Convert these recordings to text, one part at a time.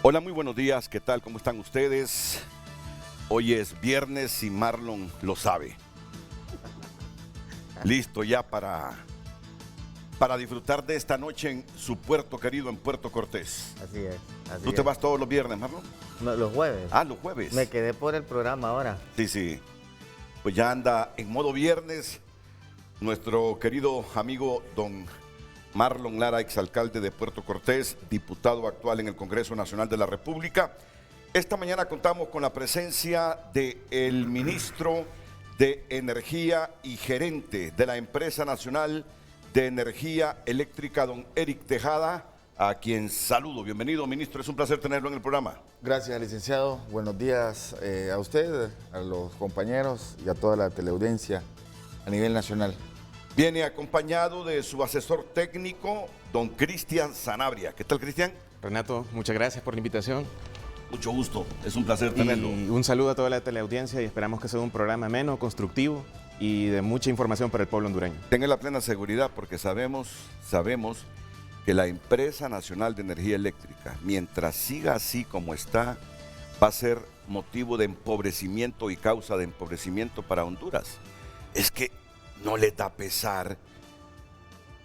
Hola, muy buenos días, ¿qué tal? ¿Cómo están ustedes? Hoy es viernes y Marlon lo sabe. Listo ya para disfrutar de esta noche en su puerto querido, en Puerto Cortés. Así es. ¿Tú te vas todos los viernes, Marlon? No, los jueves. Ah, los jueves. Me quedé por el programa ahora. Sí. Pues ya anda en modo viernes nuestro querido amigo don Marlon Lara, exalcalde de Puerto Cortés, diputado actual en el Congreso Nacional de la República. Esta mañana contamos con la presencia del ministro de Energía y gerente de la Empresa Nacional de Energía Eléctrica, don Eric Tejada, a quien saludo. Bienvenido, ministro, es un placer tenerlo en el programa. Gracias, licenciado. Buenos días a usted, a los compañeros y a toda la teleaudiencia a nivel nacional. Viene acompañado de su asesor técnico, don Cristian Sanabria. ¿Qué tal, Cristian? Renato, muchas gracias por la invitación. Mucho gusto, es un placer tenerlo. Y un saludo a toda la teleaudiencia y esperamos que sea un programa ameno, constructivo y de mucha información para el pueblo hondureño. Tenga la plena seguridad porque sabemos que la Empresa Nacional de Energía Eléctrica, mientras siga así como está, va a ser motivo de empobrecimiento y causa de empobrecimiento para Honduras. Es que no les da pesar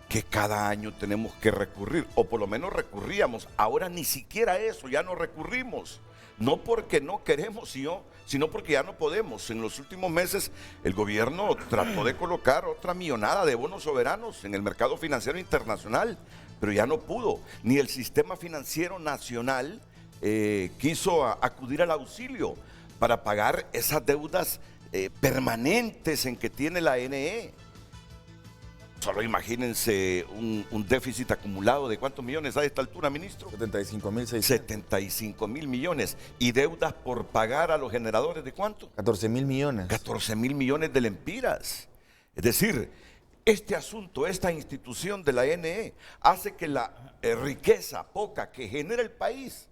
que cada año tenemos que recurrir, o por lo menos recurríamos. Ahora ni siquiera eso, ya no recurrimos. No porque no queremos, sino porque ya no podemos. En los últimos meses el gobierno trató de colocar otra millonada de bonos soberanos en el mercado financiero internacional, pero ya no pudo. Ni el sistema financiero nacional quiso acudir al auxilio para pagar esas deudas permanentes en que tiene la NE. Solo imagínense un déficit acumulado de ¿cuántos millones a esta altura, ministro? 75.600. 75.000 millones. ¿Y deudas por pagar a los generadores de cuánto? 14.000 millones. 14.000 millones de lempiras. Es decir, este asunto, esta institución de la NE hace que la riqueza poca que genera el país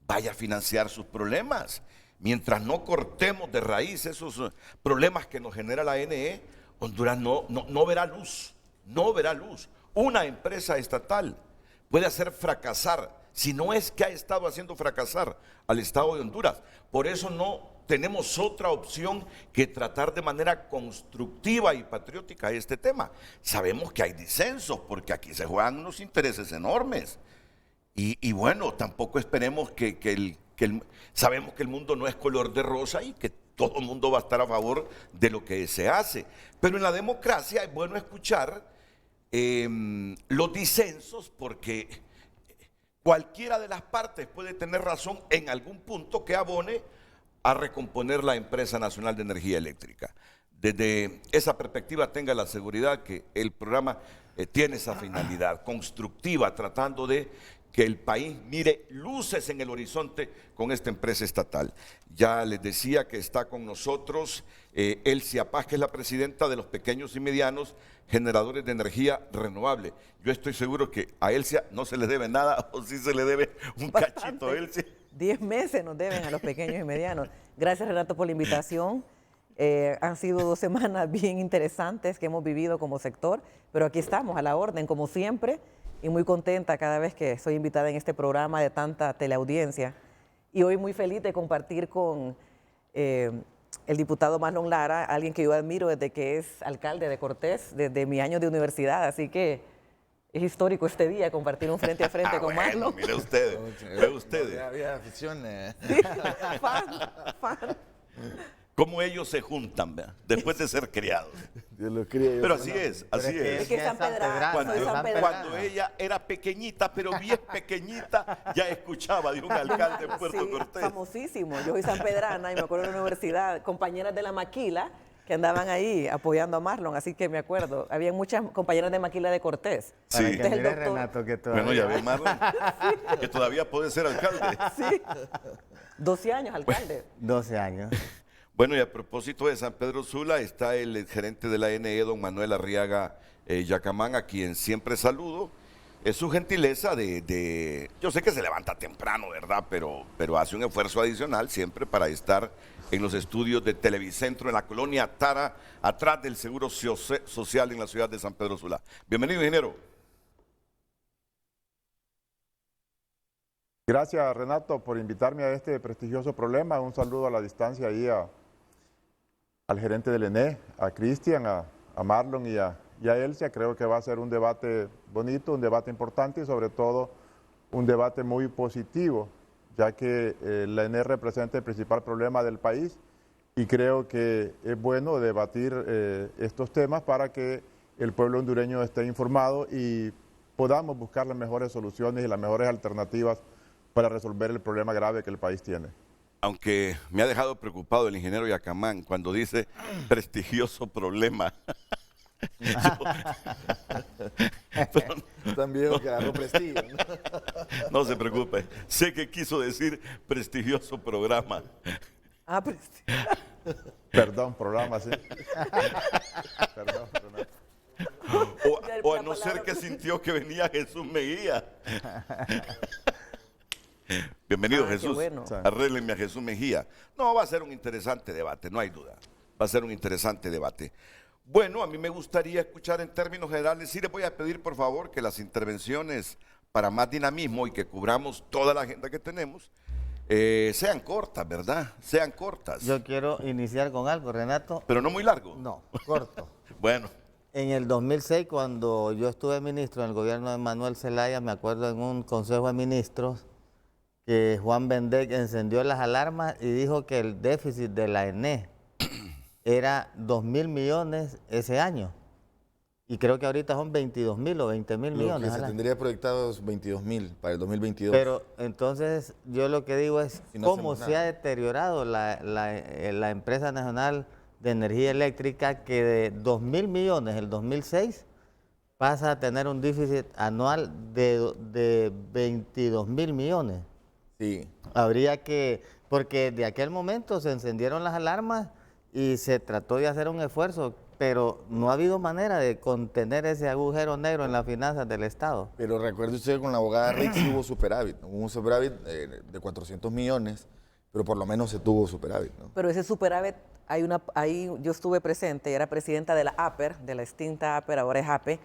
vaya a financiar sus problemas. Mientras no cortemos de raíz esos problemas que nos genera la NE, Honduras no verá luz. No verá luz. Una empresa estatal puede hacer fracasar, si no es que ha estado haciendo fracasar al Estado de Honduras. Por eso no tenemos otra opción que tratar de manera constructiva y patriótica este tema. Sabemos que hay disensos porque aquí se juegan unos intereses enormes. Y bueno, tampoco esperemos sabemos que el mundo no es color de rosa y que todo el mundo va a estar a favor de lo que se hace. Pero en la democracia es bueno escuchar los disensos porque cualquiera de las partes puede tener razón en algún punto que abone a recomponer la Empresa Nacional de Energía Eléctrica. Desde esa perspectiva tenga la seguridad que el programa tiene esa finalidad constructiva, tratando de que el país mire luces en el horizonte con esta empresa estatal. Ya les decía que está con nosotros Elsia Paz, que es la presidenta de los pequeños y medianos generadores de energía renovable. Yo estoy seguro que a Elsia no se le debe nada, o sí se le debe un cachito a Elsia. 10 meses nos deben a los pequeños y medianos. Gracias, Renato, por la invitación. Han sido 2 semanas bien interesantes que hemos vivido como sector, pero aquí estamos a la orden, como siempre, y muy contenta cada vez que soy invitada en este programa de tanta teleaudiencia. Y hoy muy feliz de compartir con el diputado Marlon Lara, alguien que yo admiro desde que es alcalde de Cortés, desde mi año de universidad, así que es histórico este día compartir un frente a frente con Marlon. Mire usted, ve usted. Había afición. Sí, fan. Cómo ellos se juntan, ¿verdad? Después de ser criados. Dios lo cría. Pero así es, así es. Es que San Pedrano, soy San Pedrano. Cuando ella era pequeñita, pero bien pequeñita, ya escuchaba de un alcalde de Puerto Sí, Cortés. famosísimo. Yo soy sanpedrana y me acuerdo de la universidad, compañeras de la Maquila que andaban ahí apoyando a Marlon, así que me acuerdo. Había muchas compañeras de Maquila de Cortés. Sí. Para Este que es el mire, doctor. Renato, que todavía... Bueno, ya ve, Marlon, que todavía puede ser alcalde. Sí, 12 años alcalde. 12 años. Bueno, y a propósito de San Pedro Sula, está el gerente de la NE, don Manuel Arriaga Yacamán, a quien siempre saludo. Es su gentileza yo sé que se levanta temprano, ¿verdad? Pero hace un esfuerzo adicional siempre para estar en los estudios de Televicentro en la colonia Tara, atrás del Seguro Social en la ciudad de San Pedro Sula. Bienvenido, ingeniero. Gracias, Renato, por invitarme a este prestigioso problema. Un saludo a la distancia ahí al gerente del ENE, a Cristian, a Marlon y a Elsia. Creo que va a ser un debate bonito, un debate importante y sobre todo un debate muy positivo, ya que la ENE representa el principal problema del país y creo que es bueno debatir estos temas para que el pueblo hondureño esté informado y podamos buscar las mejores soluciones y las mejores alternativas para resolver el problema grave que el país tiene. Aunque me ha dejado preocupado el ingeniero Yacamán cuando dice prestigioso problema. Tan viejo que agarró prestigio, ¿no? No se preocupe, sé que quiso decir prestigioso programa. Ah, pues, Perdón, programa, sí. Perdón, Renato. O a no ser que sintió que venía Jesús Mejía. Bienvenido, qué Jesús. bueno. Arréglenme a Jesús Mejía. No, va a ser un interesante debate, no hay duda. Va a ser un interesante debate. Bueno, a mí me gustaría escuchar en términos generales. Sí les voy a pedir, por favor, que las intervenciones para más dinamismo y que cubramos toda la agenda que tenemos, sean cortas, ¿verdad? Sean cortas. Yo quiero iniciar con algo, Renato. Pero no muy largo. No, corto. Bueno, En el 2006, cuando yo estuve ministro en el gobierno de Manuel Zelaya, me acuerdo en un consejo de ministros que Juan Bendec encendió las alarmas y dijo que el déficit de la ENE era 2.000 millones ese año. Y creo que ahorita son 22.000 o 20.000 Lo millones. que se al año. tendría proyectado es 22.000 para el 2022. Pero entonces yo lo que digo es Y no cómo hacemos se ha nada. deteriorado la empresa nacional de energía eléctrica, que de 2.000 millones el 2006 pasa a tener un déficit anual de 22.000 millones. Sí. Habría que, porque de aquel momento se encendieron las alarmas y se trató de hacer un esfuerzo, pero no ha habido manera de contener ese agujero negro en las finanzas del Estado. Pero recuerde usted que con la abogada Rick sí hubo superávit. Hubo un superávit de 400 millones, pero por lo menos se tuvo superávit, ¿no? pero ese superávit, ahí yo estuve presente, era presidenta de la APER, de la extinta APER, ahora es APE.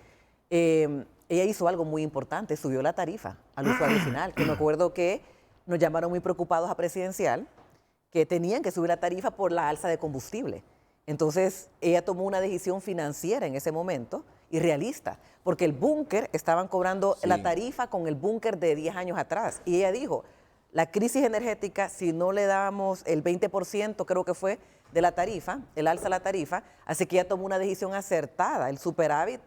Ella hizo algo muy importante, subió la tarifa al usuario final, que me acuerdo que nos llamaron muy preocupados a Presidencial, que tenían que subir la tarifa por la alza de combustible. Entonces, ella tomó una decisión financiera en ese momento y realista, porque el búnker, estaban cobrando Sí. la tarifa con el búnker de 10 años atrás. Y ella dijo, la crisis energética, si no le damos el 20%, creo que fue, de la tarifa, el alza de la tarifa, así que ella tomó una decisión acertada. El superávit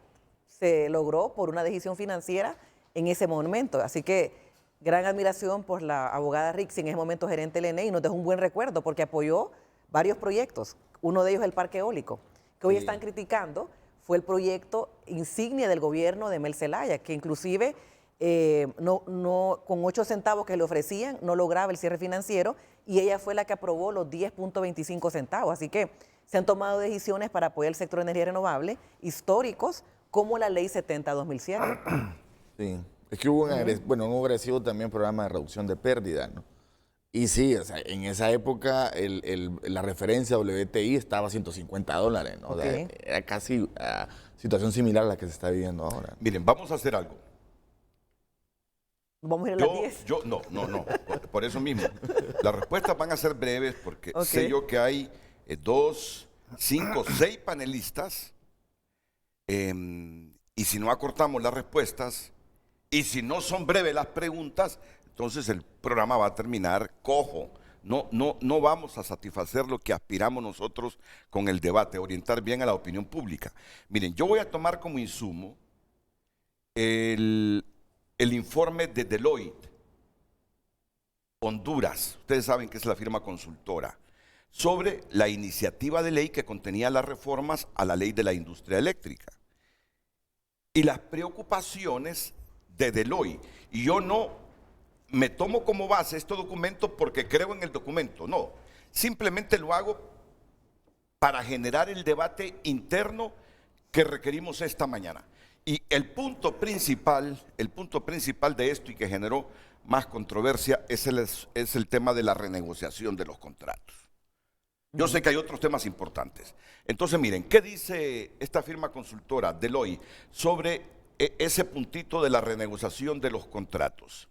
se logró por una decisión financiera en ese momento. Así que gran admiración por la abogada Rixi, en ese momento gerente del ENE, y nos dejó un buen recuerdo porque apoyó varios proyectos. Uno de ellos el parque eólico, que hoy Sí. están criticando. Fue el proyecto insignia del gobierno de Mel Zelaya, que inclusive con 8 centavos que le ofrecían no lograba el cierre financiero, y ella fue la que aprobó los 10.25 centavos. Así que se han tomado decisiones para apoyar el sector de energía renovable históricos, como la Ley 70-2007. Sí. Es que hubo un agresivo también programa de reducción de pérdida, ¿no? Y sí, o sea, en esa época la referencia WTI estaba a $150, ¿no? O sea, Ok. era casi situación similar a la que se está viviendo ahora. miren, vamos a hacer algo. Vamos a ir a las 10. No, por eso mismo. Las respuestas van a ser breves porque Ok. sé yo que hay 2, 5, 6 panelistas, y si no acortamos las respuestas y si no son breves las preguntas, entonces el programa va a terminar cojo. No vamos a satisfacer lo que aspiramos nosotros con el debate, orientar bien a la opinión pública. Miren, yo voy a tomar como insumo el informe de Deloitte, Honduras, ustedes saben que es la firma consultora, sobre la iniciativa de ley que contenía las reformas a la ley de la industria eléctrica y las preocupaciones de Deloitte. Y yo no me tomo como base este documento porque creo en el documento, no, simplemente lo hago para generar el debate interno que requerimos esta mañana. Y el punto principal de esto y que generó más controversia es el tema de la renegociación de los contratos. Yo sé que hay otros temas importantes. Entonces, miren, ¿qué dice esta firma consultora, Deloitte, sobre ese puntito de la renegociación de los contratos?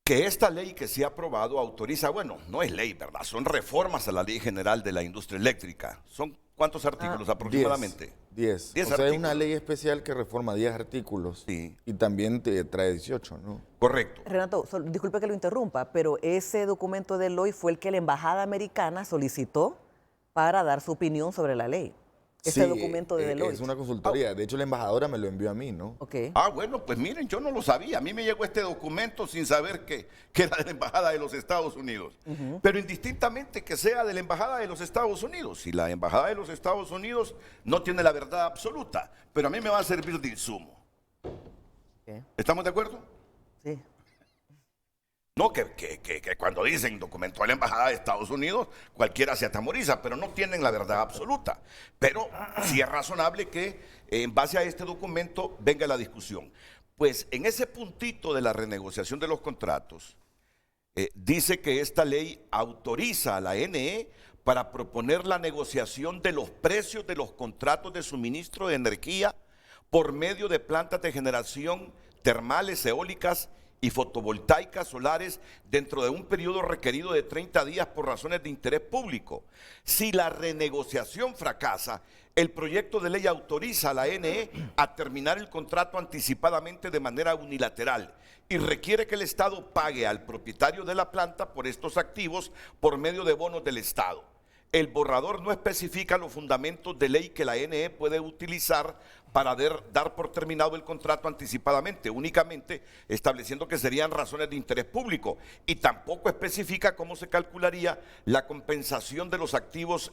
que esta ley que se ha aprobado autoriza, bueno, no es ley, ¿verdad? Son reformas a la Ley General de la Industria Eléctrica. ¿Son cuántos artículos aproximadamente? 10. 10 O sea, es artículos. una ley especial que reforma 10 artículos. Sí. Y también te trae 18, ¿no? Correcto. Renato, disculpe que lo interrumpa, pero ese documento de Deloitte fue el que la embajada americana solicitó para dar su opinión sobre la ley. Ese Sí, documento de Deloitte. es una consultoría. De hecho, la embajadora me lo envió a mí, ¿no? Ok. Ah, bueno, pues miren, yo no lo sabía. A mí me llegó este documento sin saber que era de la Embajada de los Estados Unidos. Pero indistintamente que sea de la Embajada de los Estados Unidos, si la Embajada de los Estados Unidos no tiene la verdad absoluta, pero a mí me va a servir de insumo. Ok. ¿Estamos de acuerdo? Sí. No, que cuando dicen documento de la Embajada de Estados Unidos, cualquiera se atemoriza, pero no tienen la verdad absoluta. Pero sí es razonable que en base a este documento venga la discusión. Pues en ese puntito de la renegociación de los contratos, dice que esta ley autoriza a la NE para proponer la negociación de los precios de los contratos de suministro de energía por medio de plantas de generación termales, eólicas y fotovoltaicas solares dentro de un periodo requerido de 30 días por razones de interés público. Si la renegociación fracasa, el proyecto de ley autoriza a la NE a terminar el contrato anticipadamente de manera unilateral y requiere que el Estado pague al propietario de la planta por estos activos por medio de bonos del Estado. El borrador no especifica los fundamentos de ley que la NE puede utilizar para dar por terminado el contrato anticipadamente, únicamente estableciendo que serían razones de interés público, y tampoco especifica cómo se calcularía la compensación de los activos,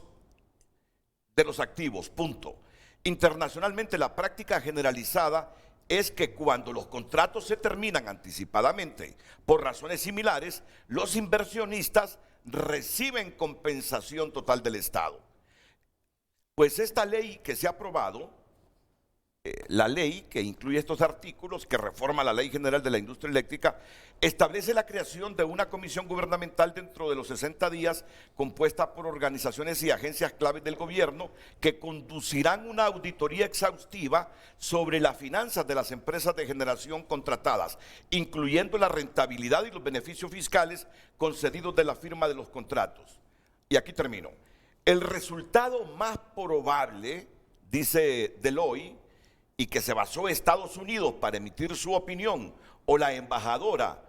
punto. Internacionalmente, la práctica generalizada es que cuando los contratos se terminan anticipadamente por razones similares, los inversionistas reciben compensación total del Estado. Pues esta ley que se ha aprobado, la ley que incluye estos artículos, que reforma la Ley General de la Industria Eléctrica, establece la creación de una comisión gubernamental dentro de los 60 días, compuesta por organizaciones y agencias claves del gobierno, que conducirán una auditoría exhaustiva sobre las finanzas de las empresas de generación contratadas, incluyendo la rentabilidad y los beneficios fiscales concedidos de la firma de los contratos. Y aquí termino. El resultado más probable, dice Deloitte, y que se basó Estados Unidos para emitir su opinión, o la embajadora,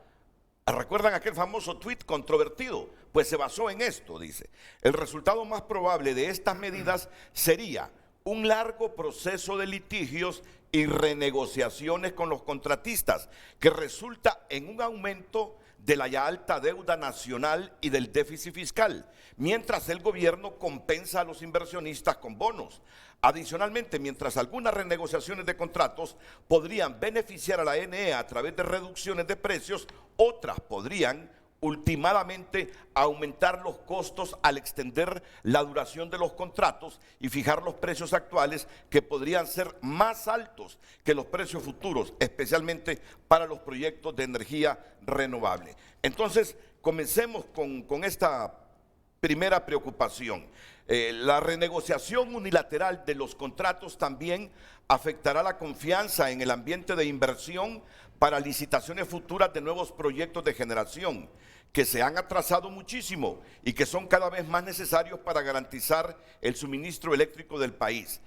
¿recuerdan aquel famoso tuit controvertido? Pues se basó en esto, dice. El resultado más probable de estas medidas sería un largo proceso de litigios y renegociaciones con los contratistas, que resulta en un aumento de la ya alta deuda nacional y del déficit fiscal, mientras el gobierno compensa a los inversionistas con bonos. Adicionalmente, mientras algunas renegociaciones de contratos podrían beneficiar a la NE a través de reducciones de precios, otras podrían ultimadamente aumentar los costos al extender la duración de los contratos y fijar los precios actuales, que podrían ser más altos que los precios futuros, especialmente para los proyectos de energía renovable. Entonces, comencemos con esta primera preocupación. La renegociación unilateral de los contratos también afectará la confianza en el ambiente de inversión para licitaciones futuras de nuevos proyectos de generación, que se han atrasado muchísimo y que son cada vez más necesarios para garantizar el suministro eléctrico del país.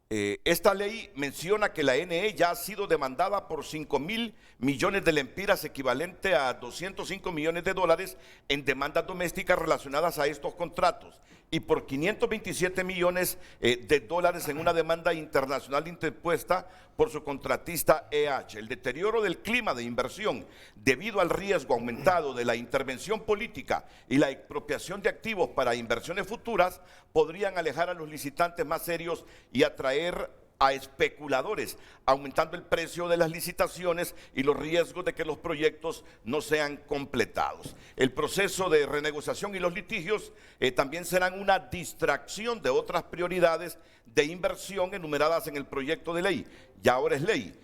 Esta ley menciona que la NE ya ha sido demandada por 5.000 millones de lempiras, equivalente a 205 millones de dólares en demandas domésticas relacionadas a estos contratos, y por 527 millones de dólares en una demanda internacional interpuesta por su contratista EH. El deterioro del clima de inversión debido al riesgo aumentado de la intervención política y la expropiación de activos para inversiones futuras podrían alejar a los licitantes más serios y atraer a especuladores, aumentando el precio de las licitaciones y los riesgos de que los proyectos no sean completados. El proceso de renegociación y los litigios también serán una distracción de otras prioridades de inversión enumeradas en el proyecto de ley, ya ahora es ley,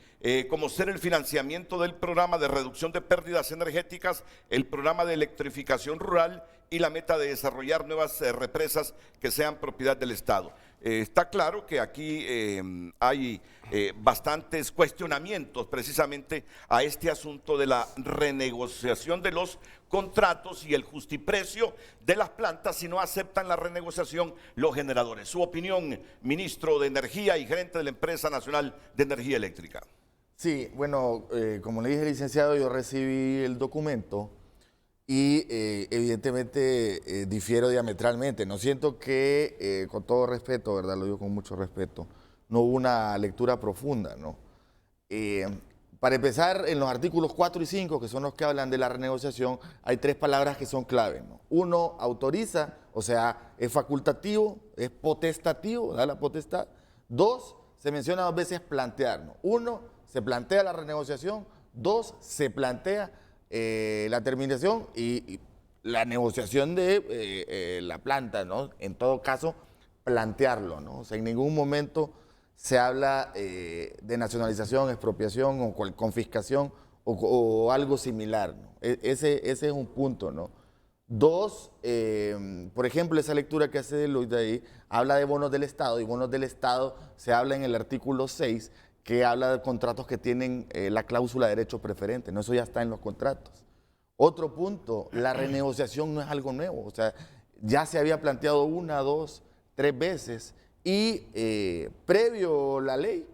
como ser el financiamiento del programa de reducción de pérdidas energéticas, el programa de electrificación rural y la meta de desarrollar nuevas represas que sean propiedad del Estado. está claro que aquí hay bastantes cuestionamientos precisamente a este asunto de la renegociación de los contratos y el justiprecio de las plantas si no aceptan la renegociación los generadores. Su opinión, ministro de Energía y gerente de la Empresa Nacional de Energía Eléctrica. Sí, bueno, como le dije, licenciado, yo recibí el documento y evidentemente difiero diametralmente. No siento que, con todo respeto, ¿verdad? Lo digo con mucho respeto, no hubo una lectura profunda, ¿no? Para empezar, en los artículos 4 y 5, que son los que hablan de la renegociación, hay 3 palabras que son claves, ¿no? Uno, autoriza, o sea, es facultativo, es potestativo, da la potestad. 2, se menciona 2 veces plantear, ¿no? 1, se plantea la renegociación. 2, se plantea la terminación y la negociación de la planta, ¿no? En todo caso, plantearlo, ¿no? O sea, en ningún momento se habla de nacionalización, expropiación o confiscación o algo similar, ¿no? Ese es un punto, ¿no? 2, por ejemplo, esa lectura que hace Deloitte ahí habla de bonos del Estado, y bonos del Estado se habla en el artículo 6, que habla de contratos que tienen la cláusula de derecho preferente, ¿no? Eso ya está en los contratos. Otro punto, la renegociación no es algo nuevo, o sea, ya se había planteado 1, 2, 3 veces, y previo a la ley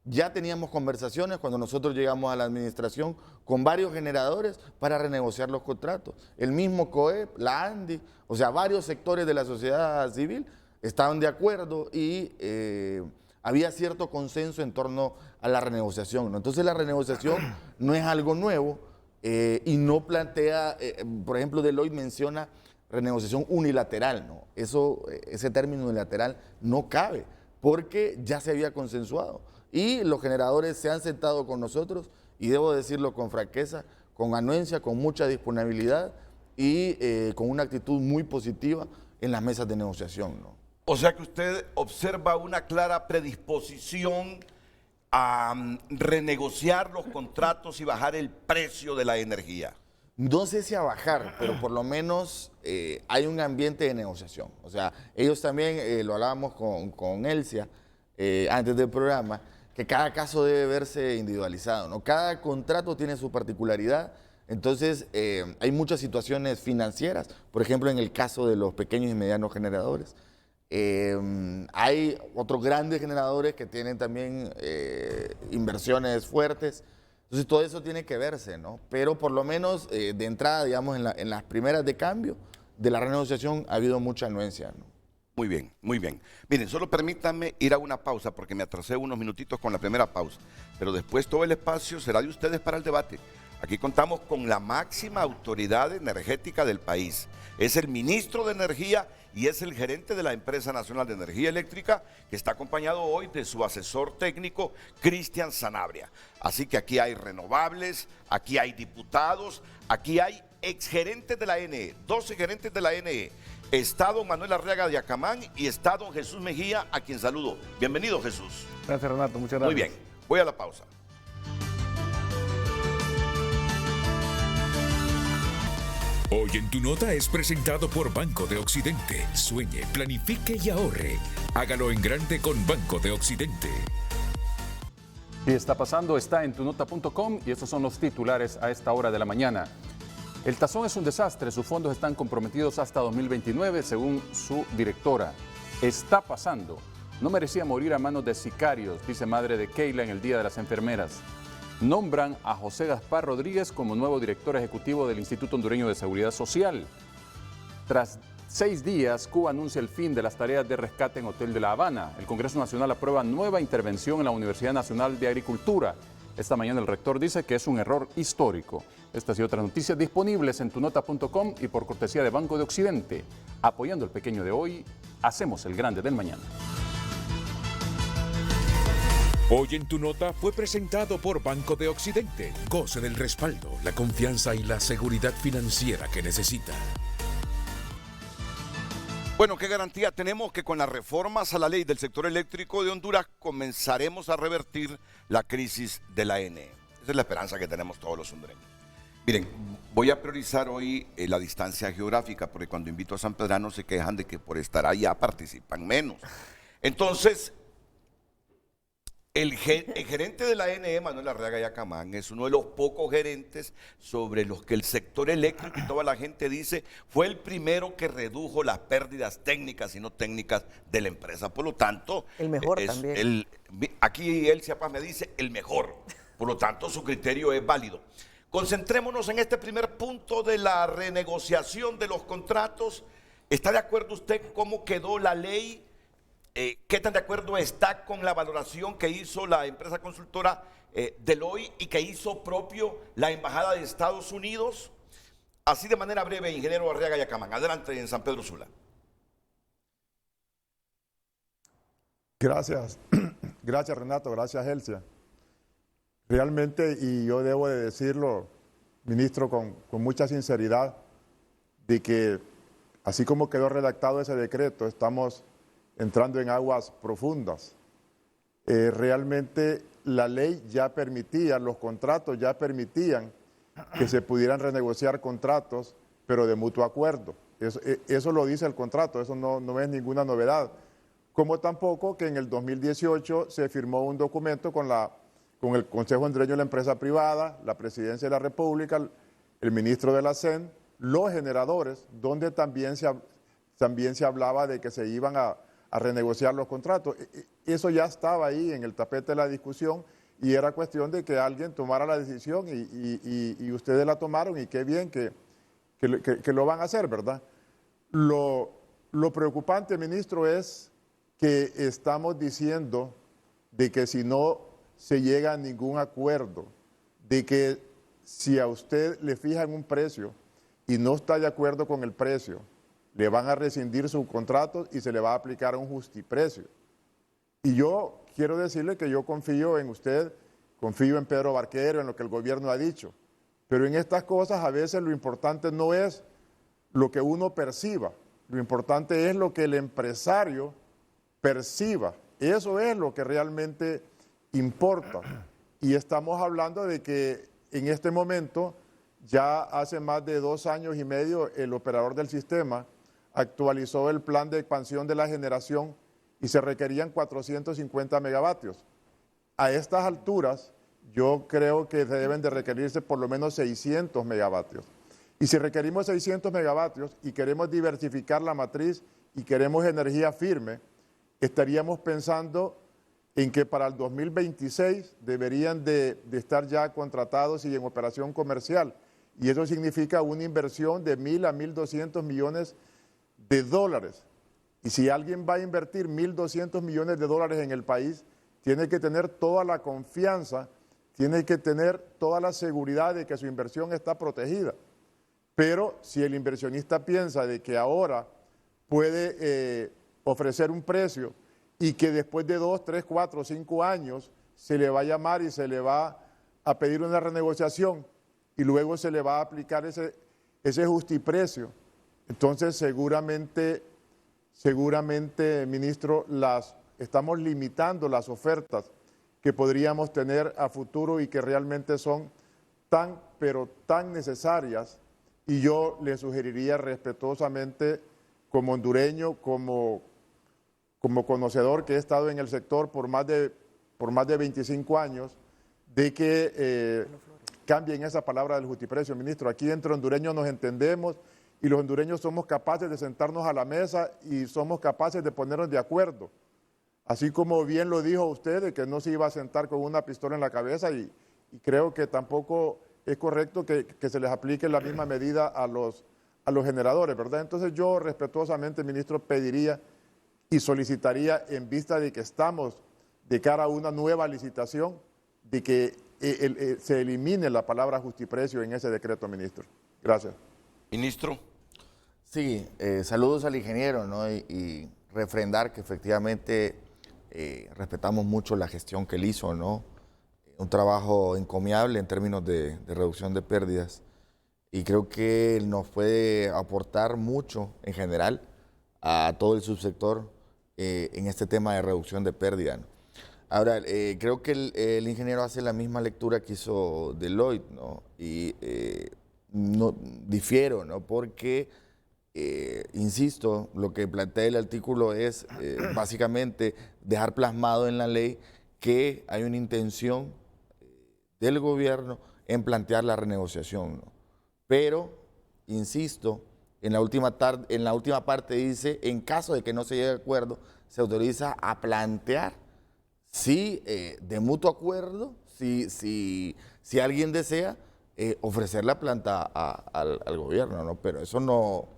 ya teníamos conversaciones cuando nosotros llegamos a la administración con varios generadores para renegociar los contratos. El mismo COEP, la ANDI, o sea, varios sectores de la sociedad civil estaban de acuerdo y había cierto consenso en torno a la renegociación, ¿no? Entonces la renegociación no es algo nuevo y no plantea, por ejemplo, Deloitte menciona renegociación unilateral, ¿no? Ese término unilateral no cabe porque ya se había consensuado. Y los generadores se han sentado con nosotros, y debo decirlo con franqueza, con anuencia, con mucha disponibilidad y con una actitud muy positiva en las mesas de negociación, ¿no? O sea que usted observa una clara predisposición a renegociar los contratos y bajar el precio de la energía. No sé si a bajar, pero por lo menos hay un ambiente de negociación. O sea, ellos también, lo hablábamos con Elsia antes del programa, que cada caso debe verse individualizado, ¿no? Cada contrato tiene su particularidad, entonces hay muchas situaciones financieras, por ejemplo, en el caso de los pequeños y medianos generadores. Hay otros grandes generadores que tienen también inversiones fuertes, entonces todo eso tiene que verse, ¿no? Pero por lo menos de entrada, digamos, en las primeras de cambio de la renegociación ha habido mucha anuencia, ¿no? Muy bien, muy bien. Miren, solo permítanme ir a una pausa porque me atrasé unos minutitos con la primera pausa, pero después todo el espacio será de ustedes para el debate. Aquí contamos con la máxima autoridad energética del país. Es el ministro de Energía y es el gerente de la Empresa Nacional de Energía Eléctrica, que está acompañado hoy de su asesor técnico, Cristian Sanabria. Así que aquí hay renovables, aquí hay diputados, aquí hay exgerentes de la NE, 12 gerentes de la NE. Está don Manuel Arriaga de Acamán y está don Jesús Mejía, a quien saludo. Bienvenido, Jesús. Gracias, Renato. Muchas gracias. Muy bien, voy a la pausa. Hoy en Tu Nota es presentado por Banco de Occidente. Sueñe, planifique y ahorre. Hágalo en grande con Banco de Occidente. Y está pasando, está en tunota.com y estos son los titulares a esta hora de la mañana. El Tazón es un desastre, sus fondos están comprometidos hasta 2029, según su directora. Está pasando. No merecía morir a manos de sicarios, dice madre de Keila en el Día de las Enfermeras. Nombran a José Gaspar Rodríguez como nuevo director ejecutivo del Instituto Hondureño de Seguridad Social. Tras 6 días, Cuba anuncia el fin de las tareas de rescate en Hotel de La Habana. El Congreso Nacional aprueba nueva intervención en la Universidad Nacional de Agricultura. Esta mañana el rector dice que es un error histórico. Estas y otras noticias disponibles en tunota.com y por cortesía de Banco de Occidente. Apoyando el pequeño de hoy, hacemos el grande del mañana. Hoy en Tu Nota fue presentado por Banco de Occidente. Goce del respaldo, la confianza y la seguridad financiera que necesita. Bueno, ¿qué garantía tenemos que con las reformas a la ley del sector eléctrico de Honduras comenzaremos a revertir la crisis de la NE? Esa es la esperanza que tenemos todos los hondureños. Miren, voy a priorizar hoy la distancia geográfica, porque cuando invito a sanpedranos se quejan de que por estar allá participan menos. Entonces, el gerente de la ANE, Manuel Arriaga Yacamán, es uno de los pocos gerentes sobre los que el sector eléctrico y toda la gente dice fue el primero que redujo las pérdidas técnicas y no técnicas de la empresa. Por lo tanto, el mejor también. Aquí Elcia Paz me dice el mejor. Por lo tanto, su criterio es válido. Concentrémonos en este primer punto de la renegociación de los contratos. ¿Está de acuerdo usted cómo quedó la ley? ¿Qué tan de acuerdo está con la valoración que hizo la empresa consultora Deloitte y que hizo propio la Embajada de Estados Unidos? Así de manera breve, ingeniero Arriaga Yacamán. Adelante en San Pedro Sula. Gracias. Gracias, Renato. Gracias, Elcia. Realmente, y yo debo de decirlo, ministro, con mucha sinceridad, de que así como quedó redactado ese decreto, estamos entrando en aguas profundas. Realmente la ley ya permitía, los contratos ya permitían que se pudieran renegociar contratos, pero de mutuo acuerdo. Eso lo dice el contrato, eso no es ninguna novedad. Como tampoco que en el 2018 se firmó un documento con el Consejo Hondureño de la Empresa Privada, la Presidencia de la República, el ministro de la CEN, los generadores, donde también se hablaba de que se iban a renegociar los contratos. Eso ya estaba ahí en el tapete de la discusión y era cuestión de que alguien tomara la decisión y ustedes la tomaron y qué bien que lo van a hacer, ¿verdad? Lo preocupante, ministro, es que estamos diciendo de que si no se llega a ningún acuerdo, de que si a usted le fijan un precio y no está de acuerdo con el precio, le van a rescindir su contrato y se le va a aplicar un justiprecio. Y yo quiero decirle que yo confío en usted, confío en Pedro Barquero, en lo que el gobierno ha dicho, pero en estas cosas a veces lo importante no es lo que uno perciba, lo importante es lo que el empresario perciba. Eso es lo que realmente importa. Y estamos hablando de que en este momento, ya hace más de 2 años y medio, el operador del sistema actualizó el plan de expansión de la generación y se requerían 450 megavatios. A estas alturas, yo creo que deben de requerirse por lo menos 600 megavatios. Y si requerimos 600 megavatios y queremos diversificar la matriz y queremos energía firme, estaríamos pensando en que para el 2026 deberían de estar ya contratados y en operación comercial. Y eso significa una inversión de 1.000 a 1.200 millones de dólares. Y si alguien va a invertir 1.200 millones de dólares en el país, tiene que tener toda la confianza, tiene que tener toda la seguridad de que su inversión está protegida. Pero si el inversionista piensa de que ahora puede ofrecer un precio y que después de 2, 3, 4, 5 años se le va a llamar y se le va a pedir una renegociación y luego se le va a aplicar ese justiprecio, entonces seguramente, ministro, estamos limitando las ofertas que podríamos tener a futuro y que realmente son pero tan necesarias. Y yo le sugeriría respetuosamente, como hondureño, como conocedor que he estado en el sector por más de 25 años, de que cambien esa palabra del justiprecio, ministro. Aquí entre hondureños nos entendemos y los hondureños somos capaces de sentarnos a la mesa y somos capaces de ponernos de acuerdo. Así como bien lo dijo usted, de que no se iba a sentar con una pistola en la cabeza y creo que tampoco es correcto que se les aplique la misma medida a los generadores, ¿verdad? Entonces yo respetuosamente, ministro, pediría y solicitaría, en vista de que estamos de cara a una nueva licitación, de que se elimine la palabra justiprecio en ese decreto, ministro. Gracias. Ministro. Sí, saludos al ingeniero, ¿no? Y refrendar que efectivamente respetamos mucho la gestión que él hizo, ¿no? Un trabajo encomiable en términos de reducción de pérdidas. Y creo que él nos puede aportar mucho en general a todo el subsector en este tema de reducción de pérdida, ¿no? Ahora, creo que el ingeniero hace la misma lectura que hizo Deloitte, ¿no? Y no difiero, ¿no? Porque insisto, lo que plantea el artículo es básicamente dejar plasmado en la ley que hay una intención del gobierno en plantear la renegociación, ¿no? Pero, insisto, en la última parte dice, en caso de que no se llegue a acuerdo, se autoriza a plantear, si de mutuo acuerdo, si alguien desea, ofrecer la planta al gobierno, ¿no? Pero eso no...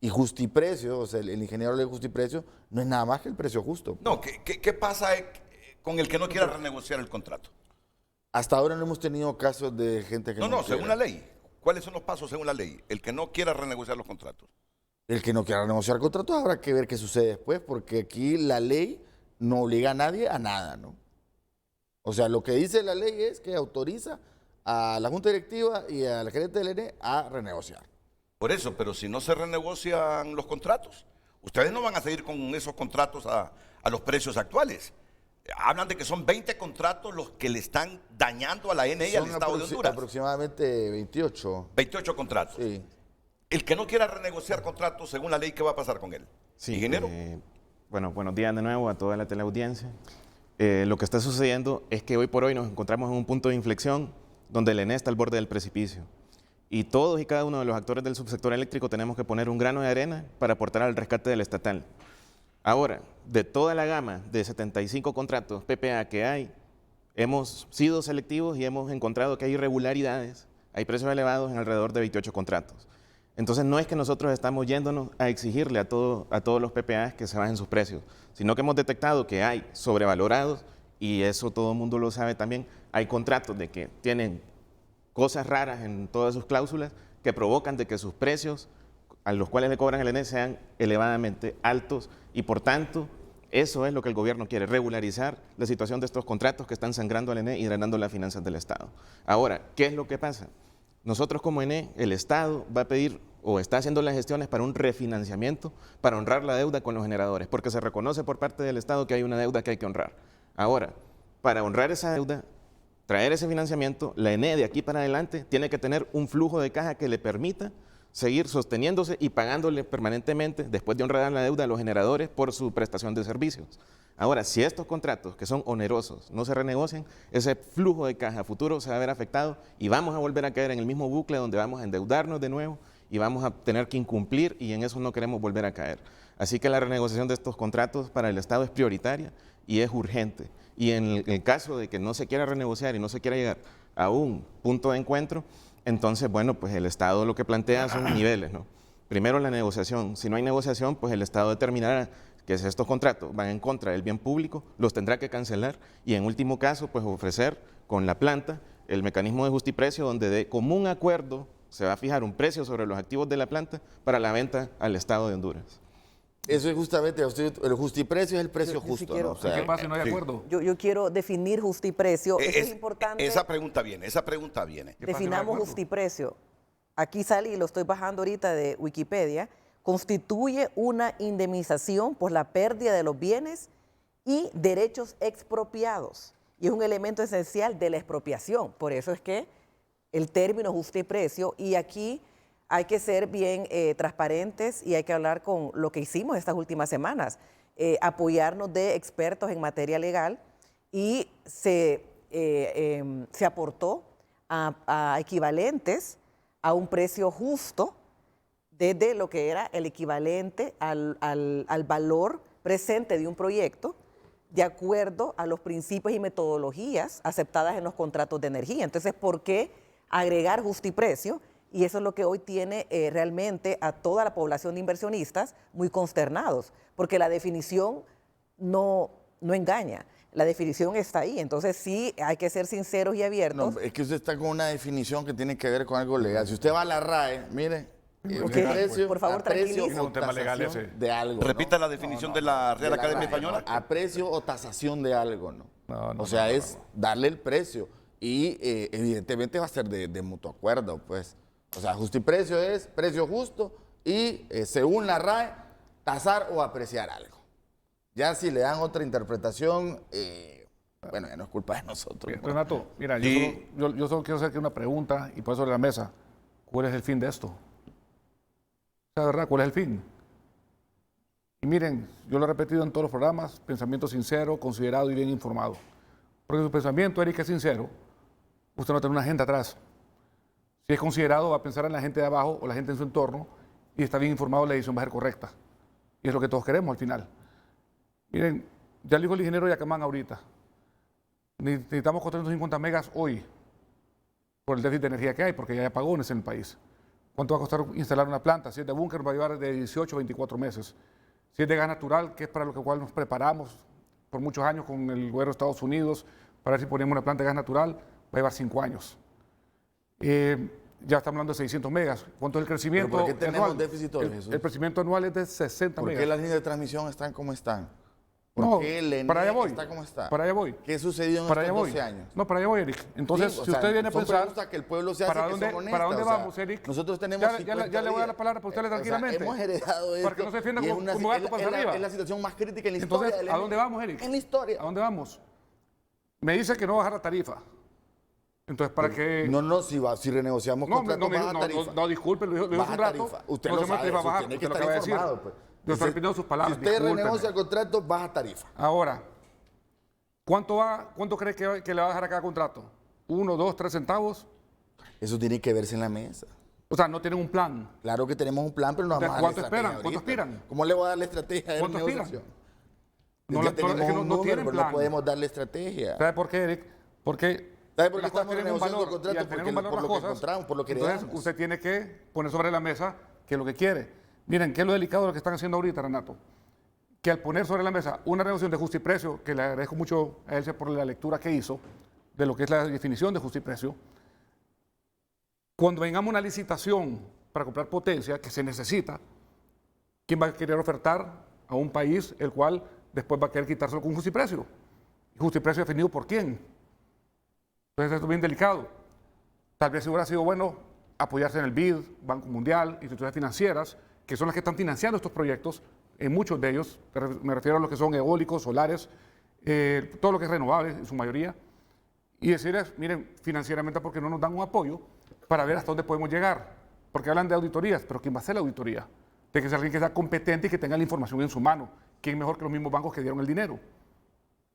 Y justiprecio, o sea, el ingeniero de justiprecio no es nada más que el precio justo. No, ¿qué pasa con el que no quiera renegociar el contrato? Hasta ahora no hemos tenido casos de gente que No, quiera. según la ley. ¿Cuáles son los pasos según la ley? El que no quiera renegociar los contratos. El que no quiera renegociar contratos habrá que ver qué sucede después, porque aquí la ley no obliga a nadie a nada, ¿no? O sea, lo que dice la ley es que autoriza a la Junta Directiva y al gerente del ENE a renegociar. Por eso, pero si no se renegocian los contratos, ustedes no van a seguir con esos contratos a los precios actuales. Hablan de que son 20 contratos los que le están dañando a la ENE y al Estado de Honduras. Aproximadamente 28. 28 contratos. Sí. El que no quiera renegociar contratos, según la ley, ¿qué va a pasar con él? Sí, ¿Ingeniero? Bueno, buenos días de nuevo a toda la teleaudiencia. Lo que está sucediendo es que hoy por hoy nos encontramos en un punto de inflexión donde el ENE está al borde del precipicio. Y todos y cada uno de los actores del subsector eléctrico tenemos que poner un grano de arena para aportar al rescate del estatal. Ahora, de toda la gama de 75 contratos PPA que hay, hemos sido selectivos y hemos encontrado que hay irregularidades, hay precios elevados en alrededor de 28 contratos. Entonces no es que nosotros estamos yéndonos a exigirle a todos los PPA que se bajen sus precios, sino que hemos detectado que hay sobrevalorados, y eso todo el mundo lo sabe también. Hay contratos de que tienen cosas raras en todas sus cláusulas que provocan de que sus precios a los cuales le cobran el ENE sean elevadamente altos, y por tanto eso es lo que el gobierno quiere, regularizar la situación de estos contratos que están sangrando al ENE y drenando las finanzas del Estado. Ahora, ¿qué es lo que pasa? Nosotros como ENE, el Estado va a pedir o está haciendo las gestiones para un refinanciamiento para honrar la deuda con los generadores, porque se reconoce por parte del Estado que hay una deuda que hay que honrar. Ahora, para honrar esa deuda, traer ese financiamiento, la ENE de aquí para adelante tiene que tener un flujo de caja que le permita seguir sosteniéndose y pagándole permanentemente, después de honrar la deuda, a los generadores por su prestación de servicios. Ahora, si estos contratos, que son onerosos, no se renegocian, ese flujo de caja futuro se va a ver afectado y vamos a volver a caer en el mismo bucle donde vamos a endeudarnos de nuevo y vamos a tener que incumplir, y en eso no queremos volver a caer. Así que la renegociación de estos contratos para el Estado es prioritaria y es urgente. Y en el caso de que no se quiera renegociar y no se quiera llegar a un punto de encuentro, entonces, bueno, pues el Estado lo que plantea son niveles, ¿no? Primero la negociación. Si no hay negociación, pues el Estado determinará que si estos contratos van en contra del bien público, los tendrá que cancelar y en último caso, pues ofrecer con la planta el mecanismo de justiprecio, donde de común acuerdo se va a fijar un precio sobre los activos de la planta para la venta al Estado de Honduras. Eso es justamente, el justiprecio es el precio justo, quiero- ¿no? O sea, ¿Qué pasa si no hay acuerdo? Yo quiero definir justiprecio. Eso es importante. Esa pregunta viene. ¿Qué pasa si no hay Definamos acuerdo? justiprecio. Aquí sale, y lo estoy bajando ahorita de Wikipedia, constituye una indemnización por la pérdida de los bienes y derechos expropiados. Y es un elemento esencial de la expropiación. Por eso es que el término justiprecio, y aquí hay que ser bien transparentes y hay que hablar con lo que hicimos estas últimas semanas, apoyarnos de expertos en materia legal, y se aportó a equivalentes a un precio justo desde lo que era el equivalente al valor presente de un proyecto, de acuerdo a los principios y metodologías aceptadas en los contratos de energía. Entonces, ¿por qué agregar justiprecio? Y eso es lo que hoy tiene realmente a toda la población de inversionistas muy consternados, porque la definición no engaña. La definición está ahí, entonces sí hay que ser sinceros y abiertos. no, es que usted está con una definición que tiene que ver con algo legal. Si usted va a la RAE, mire, Ok, precio, por favor, a precio tranquilice. o Un tema legal tasación ese. de algo, ¿no? Repita la definición de la Real De la Academia RAE, Española. ¿no? A precio o tasación de algo, ¿no? No, O sea, es darle el precio y evidentemente va a ser de mutuo acuerdo, pues. O sea, justiprecio es precio justo y según la RAE, tasar o apreciar algo. Ya si le dan otra interpretación, bueno, ya no es culpa de nosotros. Bien, ¿no? Renato, mira, Sí. yo solo quiero hacerte una pregunta y por eso sobre la mesa. ¿Cuál es el fin de esto? sea, ¿verdad? ¿Cuál es el fin? Y miren, yo lo he repetido en todos los programas, pensamiento sincero, considerado y bien informado. Porque su pensamiento, Eric, es sincero, usted no tiene una agenda atrás. Si es considerado, va a pensar en la gente de abajo o la gente en su entorno y está bien informado, la decisión va a ser correcta. Y es lo que todos queremos al final. Miren, ya lo dijo el ingeniero Yacamán ahorita. Necesitamos 450 megas hoy por el déficit de energía que hay, porque ya hay apagones en el país. ¿Cuánto va a costar instalar una planta? Si es de búnker, va a llevar de 18 a 24 meses. Si es de gas natural, que es para lo cual nos preparamos por muchos años con el gobierno de Estados Unidos, para ver si ponemos una planta de gas natural, va a llevar 5 años. Ya estamos hablando de 600 megas. ¿Cuánto es el crecimiento ¿Pero por qué tenemos anual? déficit hoy, Jesús? El crecimiento anual es de 60 ¿Por megas. qué las líneas de transmisión están como están? ¿Por No, qué el ENE para allá voy. está como está? Para allá voy. ¿Qué sucedió en Para allá estos voy. 12 años? No, para allá voy, Eric. Entonces, Sí, o si sea, usted viene a son pensar... preguntas que el pueblo se hace ¿Para que dónde, son honestas, ¿para dónde o sea, vamos, Eric? Nosotros tenemos ya le 50 voy a dar la días. palabra para usted O sea, tranquilamente. hemos heredado esto. Para que no se defienda y es como una- un gato panza arriba. Es la situación más crítica en la Entonces, historia. ¿a dónde vamos, Eric? En la historia. ¿A dónde vamos? Me dice que no bajar la tarifa. Entonces, ¿para qué? No, si renegociamos contratos, baja tarifa. No, disculpe, lo dijo hace Baja un rato. tarifa. Usted no lo se me sabe, va a eso bajar, tiene que usted lo estar acaba de decir. informado. Pues. Yo estoy repitiendo sus palabras. Si usted discúlpeme. renegocia el contrato, baja tarifa. Ahora, ¿cuánto cree que le va a dejar a cada contrato? ¿1, 2, 3 centavos? Eso tiene que verse en la mesa. O sea, no tienen un plan. Claro que tenemos un plan, pero no vamos a dar ¿Cuánto la estrategia esperan? ¿Cuánto ahorita. aspiran? ¿Cómo le voy a dar la estrategia de ¿Cuánto aspiran? renegociación? No, Ya es tenemos que un no número, tienen pero plan. no podemos darle estrategia. ¿Sabe por qué, Eric? Porque ¿Sabe por qué las cosas estamos tienen un renegociando valor, el contrato? y al tener Porque un valor por las lo que cosas, encontramos, por lo que entonces heredamos. usted tiene que poner sobre la mesa qué es lo que quiere. Miren, qué es lo delicado de lo que están haciendo ahorita, Renato. Que al poner sobre la mesa una renegociación de justiprecio, que le agradezco mucho a él por la lectura que hizo de lo que es la definición de justiprecio, cuando vengamos a una licitación para comprar potencia que se necesita, ¿quién va a querer ofertar a un país el cual después va a querer quitárselo con justiprecio? ¿Y justiprecio definido por quién? Entonces esto es bien delicado. Tal vez hubiera sido bueno apoyarse en el BID, Banco Mundial, instituciones financieras, que son las que están financiando estos proyectos, en muchos de ellos, me refiero a los que son eólicos, solares, todo lo que es renovable en su mayoría, y decirles, miren, financieramente, ¿por qué no nos dan un apoyo para ver hasta dónde podemos llegar? Porque hablan de auditorías, pero ¿quién va a hacer la auditoría? Tiene que ser alguien que sea competente y que tenga la información en su mano. ¿Quién mejor que los mismos bancos que dieron el dinero?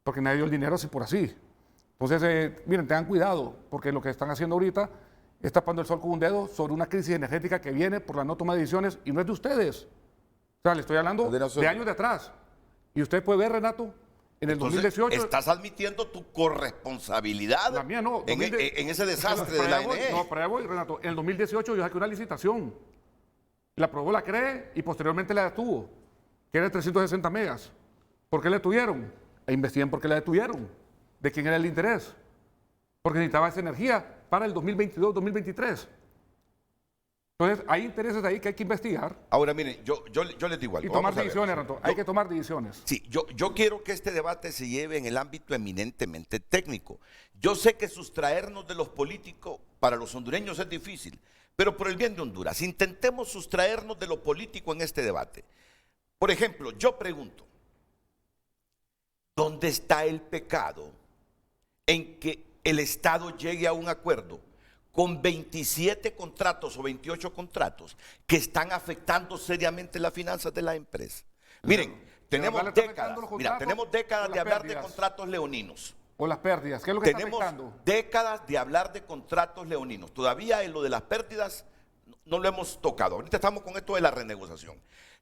Porque nadie dio el dinero así por así. Entonces, miren, tengan cuidado, porque lo que están haciendo ahorita es tapando el sol con un dedo sobre una crisis energética que viene por la no toma de decisiones y no es de ustedes. O sea, le estoy hablando de años de atrás. Y usted puede ver, Renato, en el Entonces, 2018... estás admitiendo tu corresponsabilidad La mía no. en ese desastre de la ENE. No, para allá voy, Renato. En el 2018 yo saqué una licitación. La aprobó la CRE y posteriormente la detuvo, que era de 360 megas. ¿Por qué la detuvieron? E investiguen por qué la detuvieron. ¿De quién era el interés? Porque necesitaba esa energía para el 2022-2023. Entonces, hay intereses ahí que hay que investigar. Ahora, miren, yo les digo algo. Y tomar Vamos a ver. decisiones, Renato. Hay que tomar decisiones. Sí, yo quiero que este debate se lleve en el ámbito eminentemente técnico. Yo sé que sustraernos de los políticos para los hondureños es difícil, pero por el bien de Honduras, intentemos sustraernos de lo político en este debate. Por ejemplo, yo pregunto, ¿dónde está el pecado en que el Estado llegue a un acuerdo con 27 contratos o 28 contratos que están afectando seriamente las finanzas de la empresa? Miren, tenemos décadas de hablar de contratos leoninos. O las pérdidas, ¿qué es lo que Tenemos está afectando? décadas de hablar de contratos leoninos. Todavía en lo de las pérdidas no lo hemos tocado. Ahorita estamos con esto de la renegociación.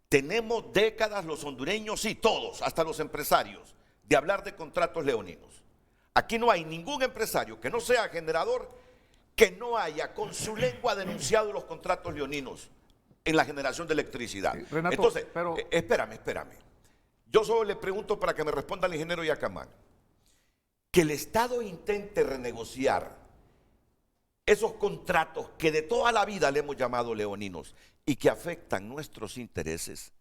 Tenemos décadas los hondureños y todos, hasta los empresarios, de hablar de contratos leoninos. Aquí no hay ningún empresario que no sea generador que no haya con su lengua denunciado los contratos leoninos en la generación de electricidad. Renato, entonces, pero... espérame. Yo solo le pregunto para que me responda el ingeniero Yacamán. Que el Estado intente renegociar esos contratos que de toda la vida le hemos llamado leoninos y que afectan nuestros intereses,